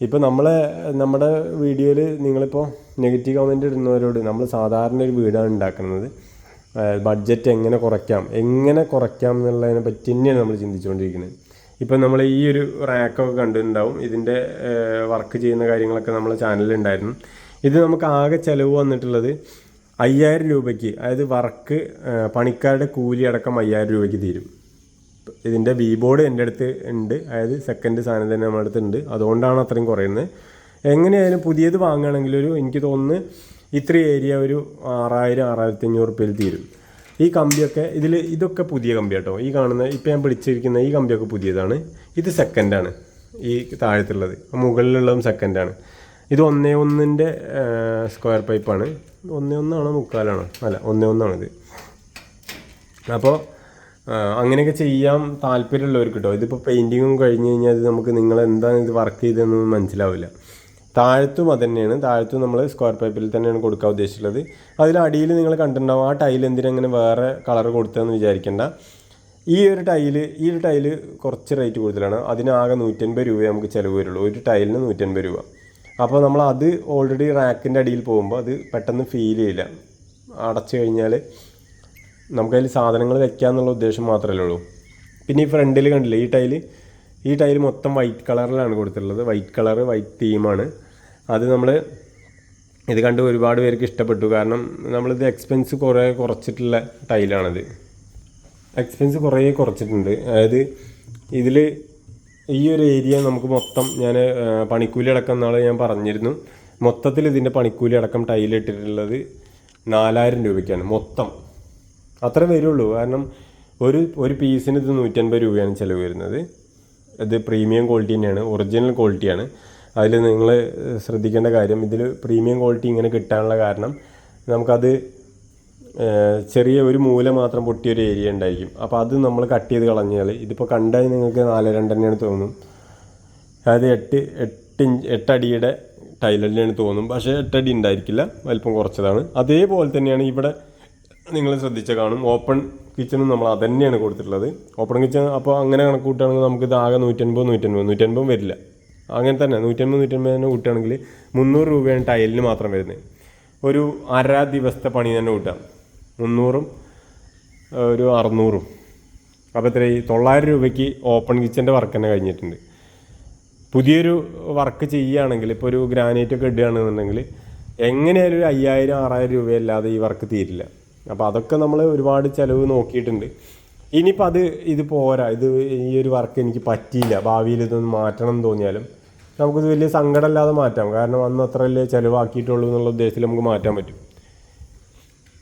ഇപ്പോൾ നമ്മുടെ വീഡിയോയിൽ നിങ്ങളിപ്പോൾ നെഗറ്റീവ് കമൻറ്റ് ഇടുന്നവരോട് നമ്മൾ സാധാരണ ഒരു വീടാണ് ഉണ്ടാക്കുന്നത്, ബഡ്ജറ്റ് എങ്ങനെ കുറയ്ക്കാം എന്നുള്ളതിനെ പറ്റി തന്നെയാണ് നമ്മൾ ചിന്തിച്ചുകൊണ്ടിരിക്കുന്നത്. ഇപ്പം നമ്മൾ ഈ ഒരു റാക്കൊക്കെ കണ്ടിട്ടുണ്ടാവും. ഇതിൻ്റെ വർക്ക് ചെയ്യുന്ന കാര്യങ്ങളൊക്കെ നമ്മളെ ചാനലിലുണ്ടായിരുന്നു. ഇത് നമുക്ക് ആകെ ചിലവ് വന്നിട്ടുള്ളത് 5000 രൂപയ്ക്ക്, അതായത് വർക്ക് പണിക്കാരുടെ കൂലി അടക്കം 5000 രൂപയ്ക്ക് തീരും. ഇതിൻ്റെ ബോർഡ് എൻ്റെ അടുത്ത് ഉണ്ട്, അതായത് സെക്കൻഡ് സാധനം തന്നെ നമ്മുടെ അടുത്ത് ഉണ്ട്. അതുകൊണ്ടാണ് അത്രയും കുറയുന്നത്. എങ്ങനെയായാലും പുതിയത് വാങ്ങുകയാണെങ്കിൽ എനിക്ക് തോന്നുന്നു ഇത്ര ഏരിയ ഒരു 6000-6500 രൂപയിൽ തീരും. ഈ കമ്പിയൊക്കെ ഇതൊക്കെ പുതിയ കമ്പി കേട്ടോ. ഈ കാണുന്ന ഇപ്പം ഞാൻ പിടിച്ചിരിക്കുന്ന ഈ കമ്പിയൊക്കെ പുതിയതാണ്. ഇത് സെക്കൻഡാണ്. ഈ താഴത്തുള്ളത്, മുകളിലുള്ളതും സെക്കൻഡാണ്. ഇത് 1:1 സ്ക്വയർ പൈപ്പാണ്. 1:1 3/4 അല്ല 1:1 ഇത്. അപ്പോൾ അങ്ങനെയൊക്കെ ചെയ്യാൻ താല്പര്യമുള്ളവർക്ക് കേട്ടോ. ഇതിപ്പോൾ പെയിൻറ്റിങ്ങും കഴിഞ്ഞ് കഴിഞ്ഞാൽ ഇത് നമുക്ക് നിങ്ങൾ എന്താണ് ഇത് വർക്ക് ചെയ്തതെന്നൊന്നും മനസ്സിലാവില്ല. താഴത്തും അത് തന്നെയാണ്. താഴത്തും നമ്മൾ സ്ക്വയർ പൈപ്പിൽ തന്നെയാണ് കൊടുക്കാൻ ഉദ്ദേശിച്ചുള്ളത്. അതിലടിയിൽ നിങ്ങൾ കണ്ടിട്ടുണ്ടാവും ആ ടൈൽ എന്തിനങ്ങനെ വേറെ കളർ കൊടുത്തതെന്ന് വിചാരിക്കേണ്ട. ഈ ഒരു ടൈല് കുറച്ച് റേറ്റ് കൂടുതലാണ്. അതിനാകെ 150 രൂപ നമുക്ക് ചിലവ് വരുള്ളൂ. ഒരു ടൈലിന് 150 രൂപ. അപ്പോൾ നമ്മൾ അത് ഓൾറെഡി റാക്കിൻ്റെ അടിയിൽ പോകുമ്പോൾ അത് പെട്ടെന്ന് ഫീൽ ചെയ്യില്ല. അടച്ചു കഴിഞ്ഞാൽ നമുക്കതിൽ സാധനങ്ങൾ വെക്കാമെന്നുള്ള ഉദ്ദേശം മാത്രമേ ഉള്ളൂ. പിന്നെ ഈ ഫ്രണ്ടിൽ കണ്ടില്ലേ ഈ ടൈല് മൊത്തം വൈറ്റ് കളറിലാണ് കൊടുത്തിട്ടുള്ളത്. വൈറ്റ് തീമാണ്. അത് നമ്മൾ ഇത് കണ്ട് ഒരുപാട് പേർക്ക് ഇഷ്ടപ്പെട്ടു. കാരണം നമ്മളിത് എക്സ്പെൻസ് കുറച്ചിട്ടുള്ള ടൈലാണിത്. എക്സ്പെൻസ് കുറേ കുറച്ചിട്ടുണ്ട്. അതായത് ഇതിൽ ഈ ഒരു ഏരിയ നമുക്ക് മൊത്തം ഞാൻ പണിക്കൂലി അടക്കം നാളെ ഞാൻ പറഞ്ഞിരുന്നു. മൊത്തത്തിൽ ഇതിൻ്റെ പണിക്കൂലി അടക്കം ടൈലിട്ടിട്ടുള്ളത് 4000 രൂപയ്ക്കാണ് മൊത്തം. അത്രേ വരുള്ളൂ. കാരണം ഒരു പീസിന് ഇത് 150 രൂപയാണ് ചിലവ് വരുന്നത്. ഇത് പ്രീമിയം ക്വാളിറ്റി തന്നെയാണ്, ഒറിജിനൽ ക്വാളിറ്റിയാണ്. അതിൽ നിങ്ങൾ ശ്രദ്ധിക്കേണ്ട കാര്യം, ഇതിൽ പ്രീമിയം ക്വാളിറ്റി ഇങ്ങനെ കിട്ടാനുള്ള കാരണം നമുക്കത് ചെറിയ ഒരു മൂല മാത്രം പൊട്ടിയൊരു ഏരിയ ഉണ്ടായിരിക്കും. അപ്പോൾ അത് നമ്മൾ കട്ട് ചെയ്ത് കളഞ്ഞാൽ ഇതിപ്പോൾ കണ്ടാൽ നിങ്ങൾക്ക് 4.2 തന്നെയാണ് തോന്നും. അതായത് 8 അടിയുടെ ടൈൽ തന്നെയാണ് തോന്നും. പക്ഷേ 8 അടി ഉണ്ടായിരിക്കില്ല, വലിപ്പം കുറച്ചതാണ്. അതേപോലെ തന്നെയാണ് ഇവിടെ നിങ്ങൾ ശ്രദ്ധിച്ച കാണും. ഓപ്പൺ കിച്ചണും നമ്മൾ അത് തന്നെയാണ് കൊടുത്തിട്ടുള്ളത്. ഓപ്പൺ കിച്ചൺ അപ്പോൾ അങ്ങനെ കണക്ക് കൂട്ടുകയാണെങ്കിൽ നമുക്ക് ഇത് ആകെ 150 വരില്ല. അങ്ങനെ തന്നെ 150 തന്നെ കൂട്ടുകയാണെങ്കിൽ 300 രൂപയാണ് ടൈലിന് മാത്രം വരുന്നത്. ഒരു അര ദിവസത്തെ പണി തന്നെ കൂട്ടാം. 300ഉം ഒരു 600ഉം. അപ്പോൾ എത്രയായി? 900 രൂപയ്ക്ക് ഓപ്പൺ കിച്ചൻ്റെ വർക്ക് തന്നെ കഴിഞ്ഞിട്ടുണ്ട്. പുതിയൊരു വർക്ക് ചെയ്യുകയാണെങ്കിൽ ഇപ്പോൾ ഒരു ഗ്രാനൈറ്റൊക്കെ ഇടുകയാണെന്നുണ്ടെങ്കിൽ എങ്ങനെയായാലും ഒരു 5000-6000 രൂപയല്ലാതെ ഈ വർക്ക് തീരില്ല. അപ്പോൾ അതൊക്കെ നമ്മൾ ഒരുപാട് ചിലവ് നോക്കിയിട്ടുണ്ട്. ഇനിയിപ്പോൾ ഇത് പോരാ, ഈ ഒരു വർക്ക് എനിക്ക് പറ്റിയില്ല, ഭാവിയിൽ ഇതൊന്ന് മാറ്റണം എന്ന് തോന്നിയാലും നമുക്കിത് വലിയ സങ്കടമില്ലാതെ മാറ്റാം. കാരണം അന്ന് അത്രയല്ലേ ചിലവാക്കിയിട്ടുള്ളൂ എന്നുള്ള ഉദ്ദേശത്തിൽ നമുക്ക് മാറ്റാൻ പറ്റും.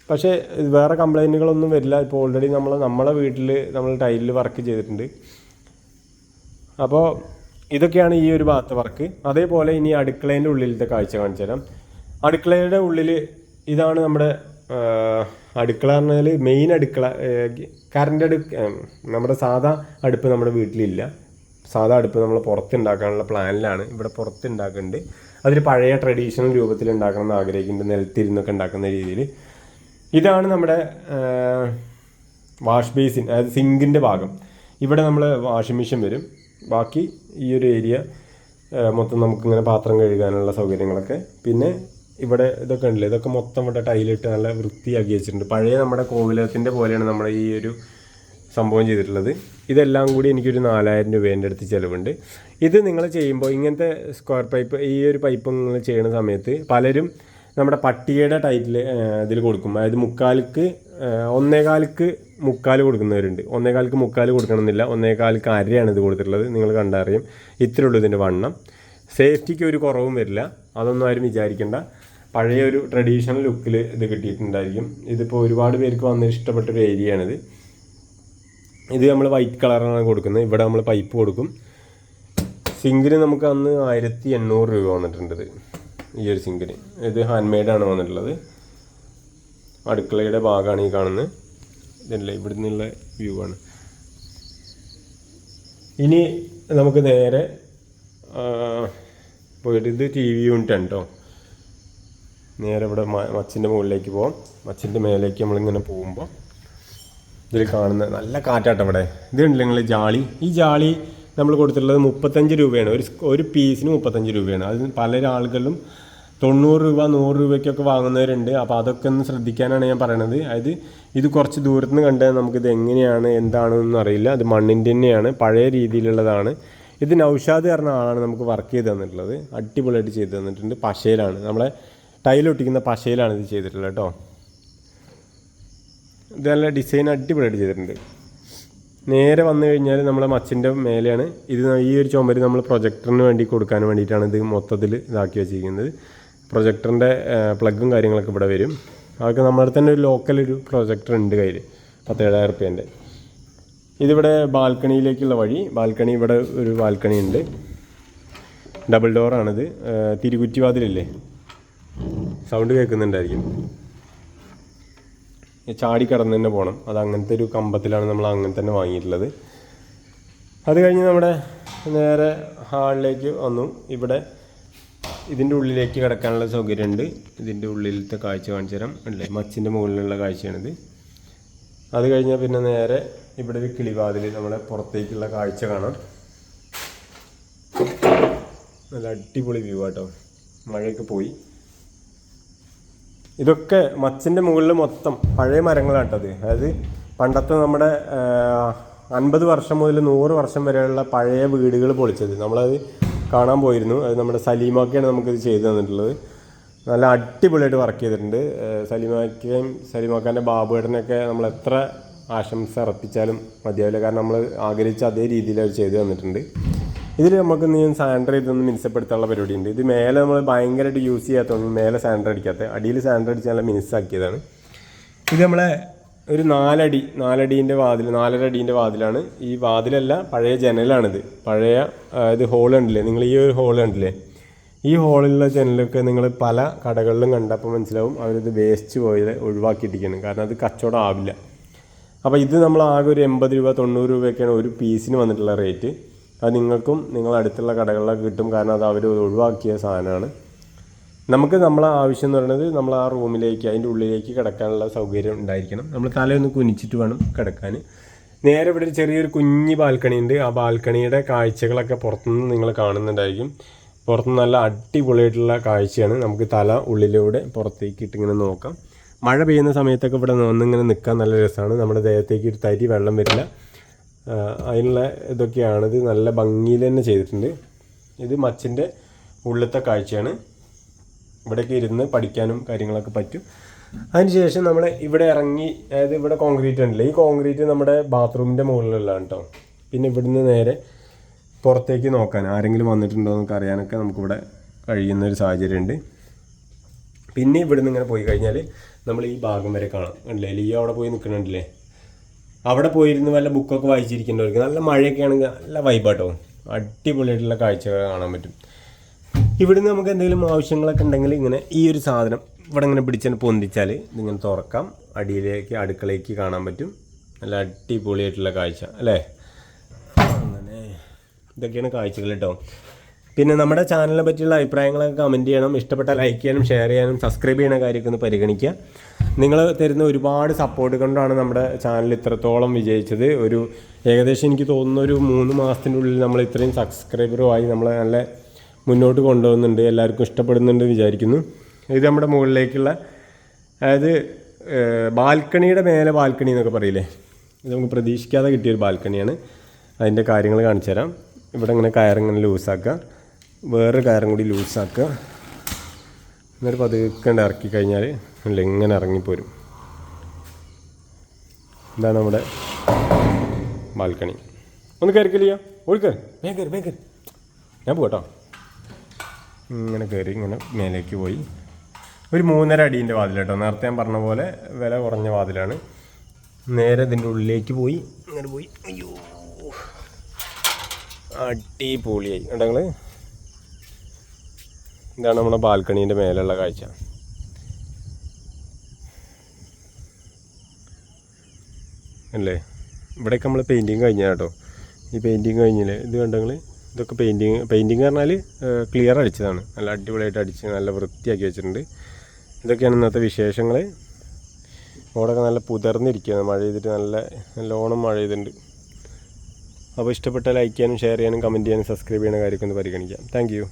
പക്ഷേ വേറെ കംപ്ലൈൻറ്റുകളൊന്നും വരില്ല. ഇപ്പോൾ ഓൾറെഡി നമ്മളെ വീട്ടിൽ നമ്മൾ ടൈലിൽ വർക്ക് ചെയ്തിട്ടുണ്ട്. അപ്പോൾ ഇതൊക്കെയാണ് ഈ ഒരു ഭാഗത്തെ വർക്ക്. അതേപോലെ ഇനി അടുക്കളേൻ്റെ ഉള്ളിലത്തെ കാഴ്ച കാണിച്ചു തരാം. അടുക്കളയുടെ ഉള്ളിൽ ഇതാണ് നമ്മുടെ അടുക്കള പറഞ്ഞാൽ മെയിൻ അടുക്കള. നമ്മുടെ സാധാ അടുപ്പ് നമ്മുടെ വീട്ടിലില്ല. സാധാ അടുപ്പ് നമ്മൾ പുറത്തുണ്ടാക്കാനുള്ള പ്ലാനിലാണ്. ഇവിടെ പുറത്തുണ്ടാക്കുന്നുണ്ട്. അതിൽ പഴയ ട്രഡീഷണൽ രൂപത്തിൽ ഉണ്ടാക്കണം എന്ന് ആഗ്രഹിക്കുന്നുണ്ട്, നിലത്തിരുന്നൊക്കെ ഉണ്ടാക്കുന്ന രീതിയിൽ. ഇതാണ് നമ്മുടെ വാഷ് ബേസിൻ, അതായത് സിങ്കിൻ്റെ ഭാഗം. ഇവിടെ നമ്മൾ വാഷിംഗ് മെഷീൻ വരും. ബാക്കി ഈ ഒരു ഏരിയ മൊത്തം നമുക്കിങ്ങനെ പാത്രം കഴുകാനുള്ള സൗകര്യങ്ങളൊക്കെ. പിന്നെ ഇവിടെ ഇതൊക്കെ ഉണ്ടല്ലോ, ഇതൊക്കെ മൊത്തം ഇവിടെ ടൈലിട്ട് നല്ല വൃത്തിയാക്കി വെച്ചിട്ടുണ്ട്. പഴയ നമ്മുടെ കോവിലത്തിൻ്റെ പോലെയാണ് നമ്മുടെ ഈ ഒരു സംഭവം ചെയ്തിട്ടുള്ളത്. ഇതെല്ലാം കൂടി എനിക്കൊരു 4000 രൂപേൻ്റെ അടുത്ത് ചിലവുണ്ട്. ഇത് നിങ്ങൾ ചെയ്യുമ്പോൾ ഇങ്ങനത്തെ സ്ക്വയർ പൈപ്പ്, ഈ ഒരു പൈപ്പ് നിങ്ങൾ ചെയ്യുന്ന സമയത്ത് പലരും നമ്മുടെ പട്ടികയുടെ ടൈറ്റിൽ ഇതിൽ കൊടുക്കും. അതായത് 1.25 കൊടുക്കുന്നവരുണ്ട്. 1.25 കൊടുക്കണമെന്നില്ല, 1.25 അരയാണ് ഇത് കൊടുത്തിട്ടുള്ളത്. നിങ്ങൾ കണ്ടറിയും. ഇത്രയേ ഉള്ളൂ ഇതിൻ്റെ വണ്ണം. സേഫ്റ്റിക്ക് ഒരു കുറവും വരില്ല, അതൊന്നും ആരും വിചാരിക്കേണ്ട. പഴയ ഒരു ട്രഡീഷണൽ ലുക്കിൽ ഇത് കിട്ടിയിട്ടുണ്ടായിരിക്കും. ഇതിപ്പോൾ ഒരുപാട് പേർക്ക് വന്ന് ഇഷ്ടപ്പെട്ടൊരു ഏരിയയാണിത്. ഇത് നമ്മൾ വൈറ്റ് കളറാണ് കൊടുക്കുന്നത്. ഇവിടെ നമ്മൾ പൈപ്പ് കൊടുക്കും. സിങ്കിന് നമുക്ക് അന്ന് 1800 രൂപ വന്നിട്ടുണ്ട് ഈ ഒരു സിങ്കിന്. ഇത് ഹാൻഡ് മെയ്ഡാണ് വന്നിട്ടുള്ളത്. അടുക്കളയുടെ ഭാഗമാണ് ഈ കാണുന്നത്. ഇതല്ലേ ഇവിടെ നിന്നുള്ള വ്യൂ ആണ്. ഇനി നമുക്ക് നേരെ പോയിട്ട്, ഇത് TV യൂണിറ്റ് ആണ് കേട്ടോ. നേരെ ഇവിടെ മച്ചിൻ്റെ മുകളിലേക്ക് പോകാം. മച്ചിൻ്റെ മേലേക്ക് നമ്മളിങ്ങനെ പോകുമ്പോൾ ഇതിൽ കാണുന്ന നല്ല കാറ്റാട്ടം ഇവിടെ. ഇതുണ്ട് നിങ്ങൾ ജാളി. ഈ ജാളി നമ്മൾ കൊടുത്തിട്ടുള്ളത് 35 രൂപയാണ്. ഒരു പീസിന് 35 രൂപയാണ്. അത് പല ആളുകളും 90 രൂപ 100 രൂപയ്ക്കൊക്കെ വാങ്ങുന്നവരുണ്ട്. അപ്പോൾ അതൊക്കെ ഒന്ന് ശ്രദ്ധിക്കാനാണ് ഞാൻ പറയണത്. അതായത് ഇത് കുറച്ച് ദൂരത്ത് നിന്ന് കണ്ടാൽ നമുക്കിത് എങ്ങനെയാണ് എന്താണെന്നൊന്നും അറിയില്ല. അത് മണ്ണിൻ്റെ തന്നെയാണ്, പഴയ രീതിയിലുള്ളതാണ്. ഇത് നൗഷാദ് പറഞ്ഞ ആളാണ് നമുക്ക് വർക്ക് ചെയ്ത് തന്നിട്ടുള്ളത്. അടിപൊളിയായിട്ട് ചെയ്ത് തന്നിട്ടുണ്ട്. പശയിലാണ്, നമ്മളെ ടൈലൊട്ടിക്കുന്ന പശയിലാണ് ഇത് ചെയ്തിട്ടുള്ളത് കേട്ടോ. ഇത് നല്ല ഡിസൈൻ അടിപൊളിയായിട്ട് ചെയ്തിട്ടുണ്ട്. നേരെ വന്നു കഴിഞ്ഞാൽ നമ്മളെ മച്ചിൻ്റെ മേലെയാണ് ഇത്. ഈ ഒരു ചുമര് നമ്മൾ പ്രൊജക്ടറിന് വേണ്ടി കൊടുക്കാൻ വേണ്ടിയിട്ടാണ് ഇത് മൊത്തത്തിൽ ഇതാക്കി വെച്ചിരിക്കുന്നത്. പ്രൊജക്ടറിൻ്റെ പ്ലഗും കാര്യങ്ങളൊക്കെ ഇവിടെ വരും. അതൊക്കെ നമ്മുടെ തന്നെ ഒരു ലോക്കൽ ഒരു പ്രൊജക്ടർ ഉണ്ട് കയ്യിൽ, 17,000 റുപ്യേൻ്റെ. ഇതിവിടെ ബാൽക്കണിയിലേക്കുള്ള വഴി. ബാൽക്കണി, ഇവിടെ ഒരു ബാൽക്കണി ഉണ്ട്. ഡബിൾ ഡോറാണിത്. തിരുകുറ്റി വാതിലില്ലേ, സൗണ്ട് കേൾക്കുന്നുണ്ടായിരിക്കും. ചാടി കടന്ന് തന്നെ പോകണം. അത് അങ്ങനത്തെ ഒരു കമ്പത്തിലാണ് നമ്മൾ അങ്ങനെ തന്നെ വാങ്ങിയിട്ടുള്ളത്. അത് കഴിഞ്ഞ് നമ്മുടെ നേരെ ഹാളിലേക്ക് വന്നു. ഇവിടെ ഇതിൻ്റെ ഉള്ളിലേക്ക് കിടക്കാനുള്ള സൗകര്യമുണ്ട്. ഇതിൻ്റെ ഉള്ളിലത്തെ കാഴ്ച കാണിച്ചു തരാം. അല്ലേ, മച്ചിൻ്റെ മുകളിലുള്ള കാഴ്ചയാണിത്. അത് കഴിഞ്ഞാൽ പിന്നെ നേരെ ഇവിടെ ഒരു കിളിവാതിൽ നമ്മളെ പുറത്തേക്കുള്ള കാഴ്ച കാണാം. നല്ല അടിപൊളി വ്യൂ ആട്ടോ. മഴയൊക്കെ പോയി. ഇതൊക്കെ മച്ചിൻ്റെ മുകളിൽ മൊത്തം പഴയ മരങ്ങളാട്ടത്. അതായത് പണ്ടത്തെ നമ്മുടെ 50 വർഷം മുതൽ 100 വർഷം വരെയുള്ള പഴയ വീടുകൾ പൊളിച്ചത് നമ്മളത് കാണാൻ പോയിരുന്നു. അത് നമ്മുടെ സലീമാക്കയാണ് നമുക്കിത് ചെയ്തു തന്നിട്ടുള്ളത്. നല്ല അടിപൊളിയായിട്ട് വർക്ക് ചെയ്തിട്ടുണ്ട്. സലീമാക്കാൻ്റെ ബാബുവേട്ടനൊക്കെ നമ്മൾ എത്ര ആശംസ അർപ്പിച്ചാലും മതിയാവില്ല. കാരണം നമ്മൾ ആഗ്രഹിച്ച അതേ രീതിയിൽ അവർ ചെയ്തു തന്നിട്ടുണ്ട്. ഇതിൽ നമുക്ക് സാൻഡർ ഇതൊന്നും മിനുസപ്പെടുത്താനുള്ള പരിപാടിയുണ്ട്. ഇത് മേലെ നമ്മൾ ഭയങ്കരമായിട്ട് യൂസ് ചെയ്യാത്തതൊന്നും മേലെ സാൻഡർ അടിക്കാത്ത, അടിയിൽ സാൻഡർ അടിച്ച് നല്ല മിനുസാക്കിയതാണ്. ഇത് നമ്മളെ ഒരു 4 അടീൻ്റെ വാതിൽ, 4.5 അടീൻ്റെ വാതിലാണ്. ഈ വാതിലല്ല, പഴയ ജനലാണിത്. പഴയ ഇത് ഹോൾ ഉണ്ടല്ലേ, നിങ്ങൾ ഈ ഒരു ഹോൾ കണ്ടില്ലേ, ഈ ഹോളിലുള്ള ജനലൊക്കെ നിങ്ങൾ പല കടകളിലും കണ്ടപ്പോൾ മനസ്സിലാവും അവരിത് വേസ്റ്റ് പോയത് ഒഴിവാക്കിയിട്ടിരിക്കുകയാണ്. കാരണം അത് കച്ചവടം ആവില്ല. അപ്പോൾ ഇത് നമ്മൾ ആകെ ഒരു 80 രൂപ 90 രൂപയൊക്കെയാണ് ഒരു പീസിന് വന്നിട്ടുള്ള റേറ്റ്. അത് നിങ്ങൾക്കും നിങ്ങളടുത്തുള്ള കടകളിലൊക്കെ കിട്ടും. കാരണം അത് അവർ ഒഴിവാക്കിയ സാധനമാണ്. നമുക്ക് നമ്മളെ ആവശ്യം എന്ന് പറയുന്നത് നമ്മൾ ആ റൂമിലേക്ക്, അതിൻ്റെ ഉള്ളിലേക്ക് കിടക്കാനുള്ള സൗകര്യം ഉണ്ടായിരിക്കണം. നമ്മൾ തലയൊന്ന് കുനിച്ചിട്ട് വേണം കിടക്കാൻ. നേരെ ഇവിടെ ഒരു ചെറിയൊരു കുഞ്ഞ് ബാൽക്കണി ഉണ്ട്. ആ ബാൽക്കണിയുടെ കാഴ്ചകളൊക്കെ പുറത്തുനിന്ന് നിങ്ങൾ കാണുന്നുണ്ടായിരിക്കും. പുറത്തുനിന്ന് നല്ല അടിപൊളിയായിട്ടുള്ള കാഴ്ചയാണ്. നമുക്ക് തല ഉള്ളിലൂടെ പുറത്തേക്ക് ഇട്ടിങ്ങനെ നോക്കാം. മഴ പെയ്യുന്ന സമയത്തൊക്കെ ഇവിടെ ഒന്നിങ്ങനെ നിൽക്കാൻ നല്ല രസമാണ്. നമ്മുടെ ദേഹത്തേക്ക് ഒരു തരി വെള്ളം വരില്ല. അതിനുള്ള ഇതൊക്കെയാണിത്. നല്ല ഭംഗിയിൽ തന്നെ ചെയ്തിട്ടുണ്ട്. ഇത് മച്ചിൻ്റെ ഉള്ളിലത്തെ കാഴ്ചയാണ്. ഇവിടെയൊക്കെ ഇരുന്ന് പഠിക്കാനും കാര്യങ്ങളൊക്കെ പറ്റും. അതിനുശേഷം നമ്മൾ ഇവിടെ ഇറങ്ങി, അതായത് ഇവിടെ കോൺക്രീറ്റ് ഉണ്ടല്ലോ, ഈ കോൺക്രീറ്റ് നമ്മുടെ ബാത്റൂമിൻ്റെ മുകളിലുള്ളതാണ് കേട്ടോ. പിന്നെ ഇവിടുന്ന് നേരെ പുറത്തേക്ക് നോക്കാൻ ആരെങ്കിലും വന്നിട്ടുണ്ടോ എന്നൊക്കെ അറിയാനൊക്കെ നമുക്കിവിടെ കഴിയുന്നൊരു സാഹചര്യമുണ്ട്. പിന്നെ ഇവിടുന്ന് ഇങ്ങനെ പോയി കഴിഞ്ഞാൽ നമ്മൾ ഈ ഭാഗം വരെ കാണാം. ഉണ്ടല്ലേ, ലിയോ അവിടെ പോയി നിൽക്കുന്നുണ്ടല്ലേ, അവിടെ പോയിരുന്ന് വല്ല ബുക്കൊക്കെ വായിച്ചിരിക്കേണ്ടവർക്ക് നല്ല മഴയൊക്കെ ആണെങ്കിൽ നല്ല വൈബാട്ടോ. അടിപൊളിയായിട്ടുള്ള കാഴ്ചകൾ കാണാൻ പറ്റും. ഇവിടുന്ന് നമുക്ക് എന്തെങ്കിലും ആവശ്യങ്ങളൊക്കെ ഉണ്ടെങ്കിൽ ഇങ്ങനെ ഈ ഒരു സാധനം ഇവിടെ ഇങ്ങനെ പിടിച്ചാൽ പൊന്തിച്ചാൽ ഇതിങ്ങനെ തുറക്കാം. അടിയിലേക്ക് അടുക്കളയ്ക്ക് കാണാൻ പറ്റും. നല്ല അടിപൊളിയായിട്ടുള്ള കാഴ്ച അല്ലേ. അങ്ങനെ ഇതൊക്കെയാണ് കാഴ്ചകൾ കേട്ടോ. പിന്നെ നമ്മുടെ ചാനലിനെ പറ്റിയുള്ള അഭിപ്രായങ്ങളൊക്കെ കമൻറ്റ് ചെയ്യണം. ഇഷ്ടപ്പെട്ട ലൈക്ക് ചെയ്യാനും ഷെയർ ചെയ്യാനും സബ്സ്ക്രൈബ് ചെയ്യുന്ന കാര്യമൊക്കെ ഒന്ന് പരിഗണിക്കുക. നിങ്ങൾ തരുന്ന ഒരുപാട് സപ്പോർട്ട് കൊണ്ടാണ് നമ്മുടെ ചാനൽ ഇത്രത്തോളം വിജയിച്ചത്. ഒരു ഏകദേശം എനിക്ക് തോന്നുന്ന ഒരു 3 മാസത്തിൻ്റെ ഉള്ളിൽ നമ്മൾ ഇത്രയും സബ്സ്ക്രൈബറുമായി നമ്മൾ നല്ല മുന്നോട്ട് കൊണ്ടുപോകുന്നുണ്ട്. എല്ലാവർക്കും ഇഷ്ടപ്പെടുന്നുണ്ട് വിചാരിക്കുന്നു. ഇത് നമ്മുടെ മുകളിലേക്കുള്ള, അതായത് ബാൽക്കണിയുടെ മേലെ ബാൽക്കണി എന്നൊക്കെ പറയില്ലേ, ഇത് നമുക്ക് പ്രതീക്ഷിക്കാതെ കിട്ടിയൊരു ബാൽക്കണിയാണ്. അതിൻ്റെ കാര്യങ്ങൾ കാണിച്ചു തരാം. ഇവിടെ ഇങ്ങനെ കയറിങ്ങനെ ലൂസാക്കുക, വേറൊരു കയറും കൂടി ലൂസാക്കുക, എന്നിട്ട് പതുക്കെ ഇറക്കി കഴിഞ്ഞാൽ അല്ല ഇങ്ങനെ ഇറങ്ങിപ്പോരും. ഇതാണ് നമ്മുടെ ബാൽക്കണി. ഒന്ന് കയറിക്കില്ലയോ, ഓടിക്കയറി വേഗം ഞാൻ പോകട്ടോ. ഇങ്ങനെ കയറി ഇങ്ങനെ മേലേക്ക് പോയി. ഒരു 3.5 അടീൻ്റെ വാതിൽ കേട്ടോ. നേരത്തെ ഞാൻ പറഞ്ഞ പോലെ വില കുറഞ്ഞ വാതിലാണ്. നേരെ ഇതിൻ്റെ ഉള്ളിലേക്ക് പോയി ഇങ്ങനെ പോയി. അയ്യോ, അടിപൊളിയായി കേട്ടോ നിങ്ങൾ. ഇതാണ് നമ്മുടെ ബാൽക്കണീൻ്റെ മേലുള്ള കാഴ്ച. അല്ലേ, ഇവിടെയൊക്കെ നമ്മൾ പെയിൻറ്റിങ് കഴിഞ്ഞാൽ കേട്ടോ. ഈ പെയിൻറ്റിങ് കഴിഞ്ഞില്ലേ, ഇത് കണ്ടെങ്കിൽ ഇതൊക്കെ പെയിൻറ്റിങ് പറഞ്ഞാൽ ക്ലിയർ അടിച്ചതാണ്. നല്ല അടിപൊളിയായിട്ട് അടിച്ച് നല്ല വൃത്തിയാക്കി വെച്ചിട്ടുണ്ട്. ഇതൊക്കെയാണ് ഇന്നത്തെ വിശേഷങ്ങൾ. അവിടെയൊക്കെ നല്ല പുതർന്നിരിക്കുകയാണ്, മഴ ചെയ്തിട്ട് നല്ലോണം മഴ ചെയ്തിട്ടുണ്ട്. അപ്പോൾ ഇഷ്ടപ്പെട്ട ലൈക്ക് ചെയ്യാനും ഷെയർ ചെയ്യാനും കമൻറ്റ് ചെയ്യാനും സബ്സ്ക്രൈബ് ചെയ്യുന്ന കാര്യമൊക്കെ ഒന്ന് പരിഗണിക്കാം. Thank you.